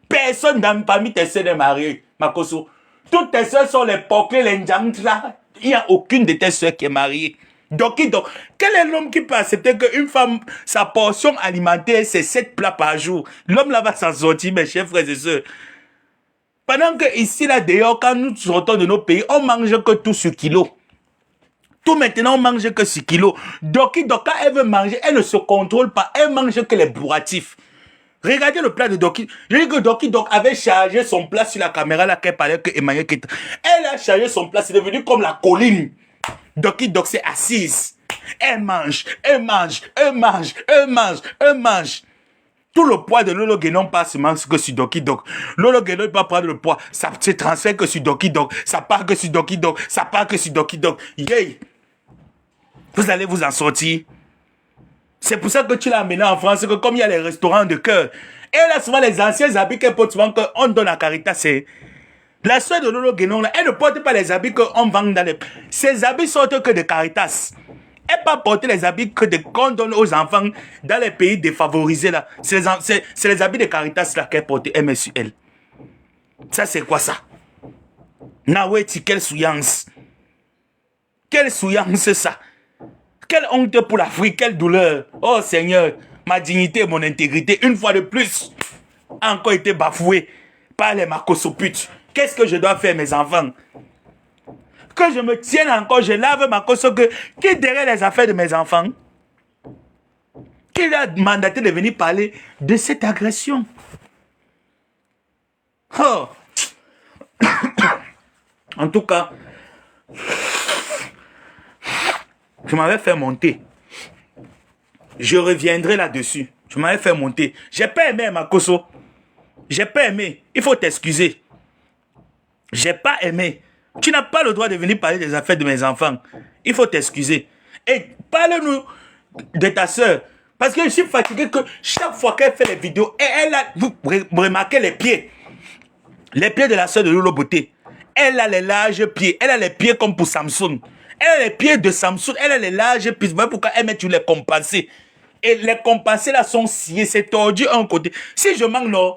Personne dans parmi tes soeurs n'est marié, Makoso. Toutes tes soeurs sont les poquets, les njangla. Il n'y a aucune de tes soeurs qui est mariée. Donc, quel est l'homme qui peut accepter qu'une femme, sa portion alimentaire, c'est 7 plats par jour? L'homme là va s'en sortir, mes chers frères et sœurs. Pendant que ici, là, dehors, quand nous sortons de nos pays, on mange que tout sur kilo. Tout maintenant, on mange que sur kilo. Donc, quand elle veut manger, elle ne se contrôle pas. Elle mange que les bourratifs. Regardez le plat de Doki. Je dis que Doki avait chargé son plat sur la caméra là qu'elle parlait que Emmanuel Keta. Elle a chargé son plat, c'est devenu comme la colline. Doki Dok c'est assise. Elle mange, elle mange, elle mange, elle mange, elle mange. Tout le poids de Lolo Guénon passe seulement que sur Doki Dok. Lolo Guénon ne peut pas prendre le poids. Ça se transfère que sur Doki Dok. Ça part que sur Doki Dok. Ça part que sur Doki Dok. Yeah. Vous allez vous en sortir. C'est pour ça que tu l'as amené en France, que comme il y a les restaurants de cœur, et là souvent les anciens habits qu'elle porte souvent qu'on donne à Caritas, c'est... La soeur de Lolo Guénon, là, elle ne porte pas les habits qu'on vend dans les... Ces habits sortent que de Caritas. Elle ne pas porter les habits qu'on donne aux enfants dans les pays défavorisés, là. C'est les habits de Caritas, là, qu'elle porte, MSUL. Ça, c'est quoi, ça? Naweti, quelle souillance. Quelle souillance, ça. Quelle honte pour l'Afrique, quelle douleur. Oh Seigneur, ma dignité et mon intégrité, une fois de plus, a encore été bafouée par les macosoputes. Qu'est-ce que je dois faire, mes enfants? Que je me tienne encore, je lave ma cosso, qui derrière les affaires de mes enfants? Qui a mandaté de venir parler de cette agression? Oh. En tout cas, je m'avais fait monter. Je reviendrai là-dessus. Je m'avais fait monter. J'ai pas aimé Makoso. J'ai pas aimé. Il faut t'excuser. J'ai pas aimé. Tu n'as pas le droit de venir parler des affaires de mes enfants. Il faut t'excuser. Et parle-nous de ta soeur. Parce que je suis fatigué que chaque fois qu'elle fait les vidéos, et elle a... Vous remarquez les pieds. Les pieds de la soeur de Lolo Beauté. Elle a les larges pieds. Elle a les pieds comme pour Samsung. Elle a les pieds de Samsung. Elle a les larges pieds. Vous voyez pourquoi elle met tous les compensés. Et les compensés là sont sciés. C'est tordu un côté. Si je manque non...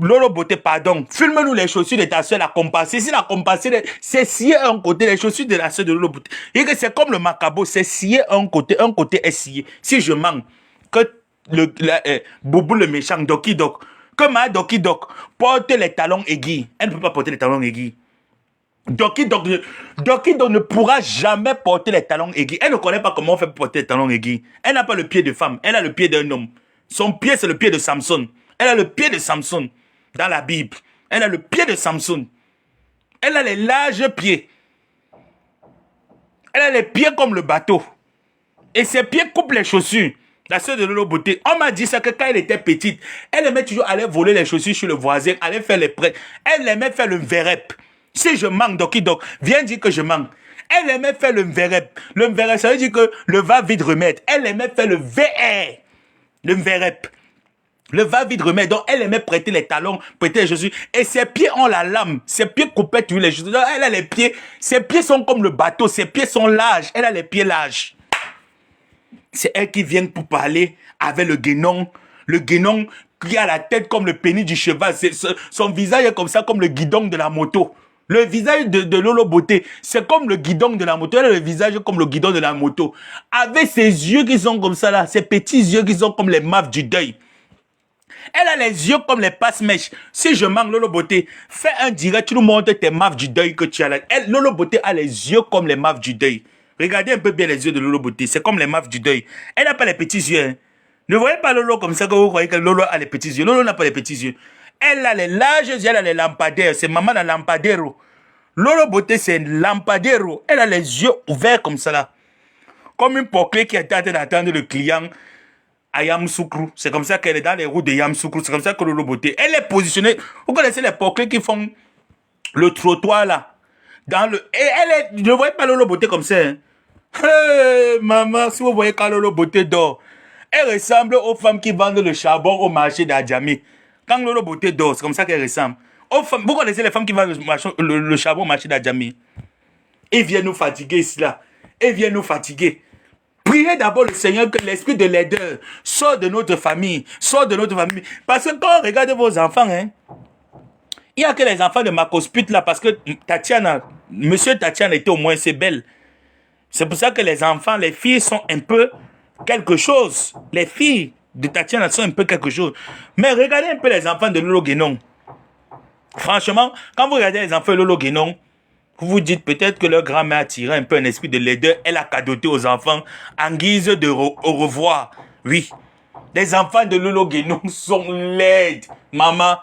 Lolo Beauté, pardon. Filme-nous les chaussures de ta soeur, la compensée. Si la compensée, c'est scié un côté, les chaussures de la soeur de Lolo Beauté. Et que c'est comme le macabo, c'est scié un côté est scié. Si je manque, que Boubou le méchant, Doki Dok, que ma Doki Dok porte les talons aiguilles. Elle ne peut pas porter les talons aiguilles. Doki Dok ne pourra jamais porter les talons aiguilles. Elle ne connaît pas comment on fait pour porter les talons aiguilles. Elle n'a pas le pied de femme, elle a le pied d'un homme. Son pied, c'est le pied de Samson. Elle a le pied de Samson. Dans la Bible, elle a le pied de Samson. Elle a les larges pieds. Elle a les pieds comme le bateau. Et ses pieds coupent les chaussures. La soeur de Lolo Beauté, on m'a dit ça que quand elle était petite, elle aimait toujours aller voler les chaussures chez le voisin, aller faire les prêts. Elle aimait faire le verrep. Si je manque, Doki Dok, viens dire que je manque. Elle aimait faire le verrep. Le verrep, ça veut dire que le va-vite remettre. Elle aimait faire le VR. Le verrep. Le va-vite remet. Donc, elle aimait prêter les talons, prêter les chaussures. Et ses pieds ont la lame. Ses pieds coupaient tous les chaussures. Donc, elle a les pieds. Ses pieds sont comme le bateau. Ses pieds sont larges. Elle a les pieds larges. C'est elle qui vient pour parler avec le guénon. Le guénon qui a la tête comme le pénis du cheval. Son visage est comme ça, comme le guidon de la moto. Le visage de Lolo Beauté, c'est comme le guidon de la moto. Elle a le visage comme le guidon de la moto. Avec ses yeux qui sont comme ça là. Ses petits yeux qui sont comme les maves du deuil. Elle a les yeux comme les passe-mèches. Si je manque Lolo Beauté, fais un direct, tu nous montres tes maves du deuil que tu as là. Lolo Beauté a les yeux comme les maves du deuil. Regardez un peu bien les yeux de Lolo Beauté. C'est comme les maves du deuil. Elle n'a pas les petits yeux. Hein. Ne voyez pas Lolo comme ça que vous croyez que Lolo a les petits yeux. Lolo n'a pas les petits yeux. Elle a les larges yeux, elle a les lampadaires. C'est maman la lampadero. Lolo Beauté, c'est lampadero. Elle a les yeux ouverts comme ça là. Comme une porclée qui est en train d'attendre le client à Yamoussoukro. C'est comme ça qu'elle est dans les routes de Yamoussoukro. C'est comme ça que Lolo Beauté. Elle est positionnée. Vous connaissez les porclés qui font le trottoir là. Et elle est... Ne voyez pas Lolo Beauté comme ça. Hein? Hey, maman, si vous voyez quand Lolo Beauté dort, elle ressemble aux femmes qui vendent le charbon au marché d'Adjamé. Quand Lolo Beauté dort, c'est comme ça qu'elle ressemble. Vous connaissez les femmes qui vendent le charbon au marché d'Adjamé. Ils viennent nous fatiguer ici là. Ils viennent nous fatiguer. Priez d'abord le Seigneur que l'esprit de laideur sort de notre famille. Sort de notre famille. Parce que quand on regarde vos enfants, hein, il n'y a que les enfants de Macospute là. Parce que Tatiana, monsieur Tatiana était au moins assez belle. C'est pour ça que les enfants, les filles sont un peu quelque chose. Les filles de Tatiana sont un peu quelque chose. Mais regardez un peu les enfants de Lolo Guénon. Franchement, quand vous regardez les enfants de Lolo Guénon, vous vous dites peut-être que leur grand-mère a tiré un peu un esprit de laideur. Elle a cadoté aux enfants en guise de au revoir. Oui. Les enfants de Lolo Guénon sont laides, maman.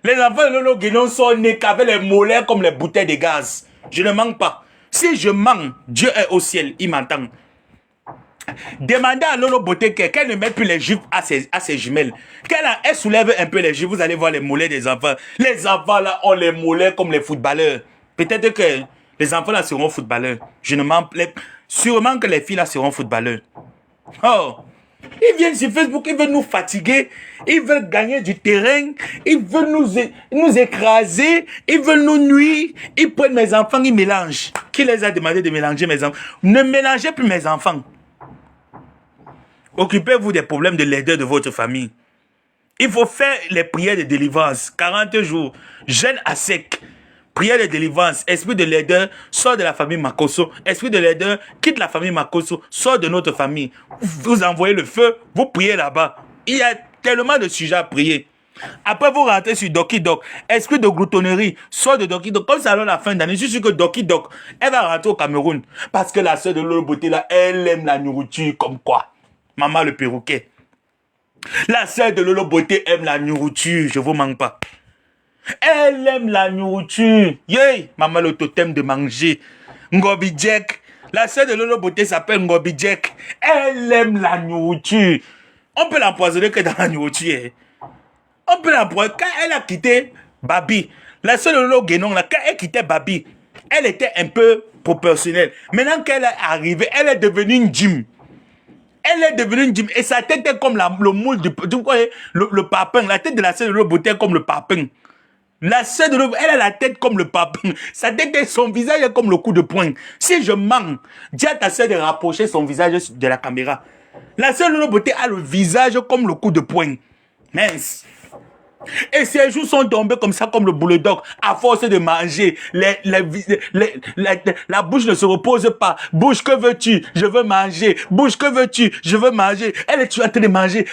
Les enfants de Lolo Guénon sont nés qu'avec les mollets comme les bouteilles de gaz. Je ne manque pas. Si je mens, Dieu est au ciel, il m'entend. Demandez à Lolo Beauté qu'elle ne mette plus les juifs à ses jumelles. Elle soulève un peu les juifs, vous allez voir les mollets des enfants. Les enfants là ont les mollets comme les footballeurs. Peut-être que les enfants là seront footballeurs. Je ne mens pas. Sûrement que les filles là seront footballeurs. Oh! Ils viennent sur Facebook, ils veulent nous fatiguer, ils veulent gagner du terrain, ils veulent nous écraser, ils veulent nous nuire, ils prennent mes enfants, ils mélangent. Qui les a demandé de mélanger mes enfants? Ne mélangez plus mes enfants. Occupez-vous des problèmes de l'aideur de votre famille. Il faut faire les prières de délivrance, 40 jours, jeûne à sec. Prière de délivrance, esprit de laideur, sort de la famille Makosso. Esprit de laideur, quitte la famille Makosso, sort de notre famille. Vous envoyez le feu, vous priez là-bas. Il y a tellement de sujets à prier. Après, vous rentrez sur Doki Dok. Esprit de gloutonnerie, sort de Doki Dok. Comme ça, alors la fin d'année, je suis sûr que Doki Dok, elle va rentrer au Cameroun. Parce que la soeur de Lolo Beauté, là, elle aime la nourriture comme quoi? Maman le perroquet. La soeur de Lolo Beauté aime la nourriture, je vous manque pas. Elle aime la nourriture. Yey, maman le totem de manger. Ngobi Jack. La sœur de Lolo Beauté s'appelle Ngobi Jack. Elle aime la nourriture. On peut l'empoisonner que dans la nourriture. On peut l'empoisonner. Quand elle a quitté Babi, la sœur de Lolo Guénon, quand elle quittait Babi, elle était un peu proportionnelle. Maintenant qu'elle est arrivée, elle est devenue une gym. Elle est devenue une gym. Et sa tête est comme le moule le papin. La tête de la sœur de Lolo Beauté est comme le papin. La sœur de l'eau, elle a la tête comme le pape. Sa tête et son visage est comme le coup de poing. Si je mens, dis à ta sœur de rapprocher son visage de la caméra. La sœur de l'eau beauté a le visage comme le coup de poing. Mince. Et ses joues sont tombées comme ça, comme le bulldog, à force de manger. La bouche ne se repose pas. Bouche, que veux-tu? Je veux manger. Bouche, que veux-tu? Je veux manger. Elle est en train de manger.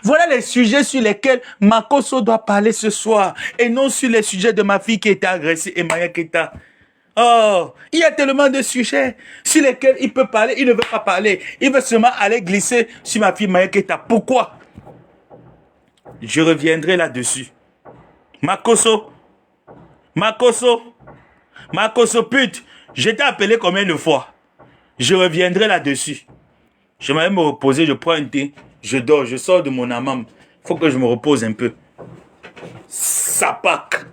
Voilà les sujets sur lesquels Makosso doit parler ce soir. Et non sur les sujets de ma fille qui était agressée et Maya Keta. Oh, il y a tellement de sujets sur lesquels il peut parler, il ne veut pas parler. Il veut seulement aller glisser sur ma fille Maya Keta. Pourquoi? Je reviendrai là-dessus. Makosso, pute, je t'ai appelé combien de fois? Je reviendrai là-dessus. Je vais me reposer, je prends un thé, je dors, je sors de mon hammam. Faut que je me repose un peu. Sapak.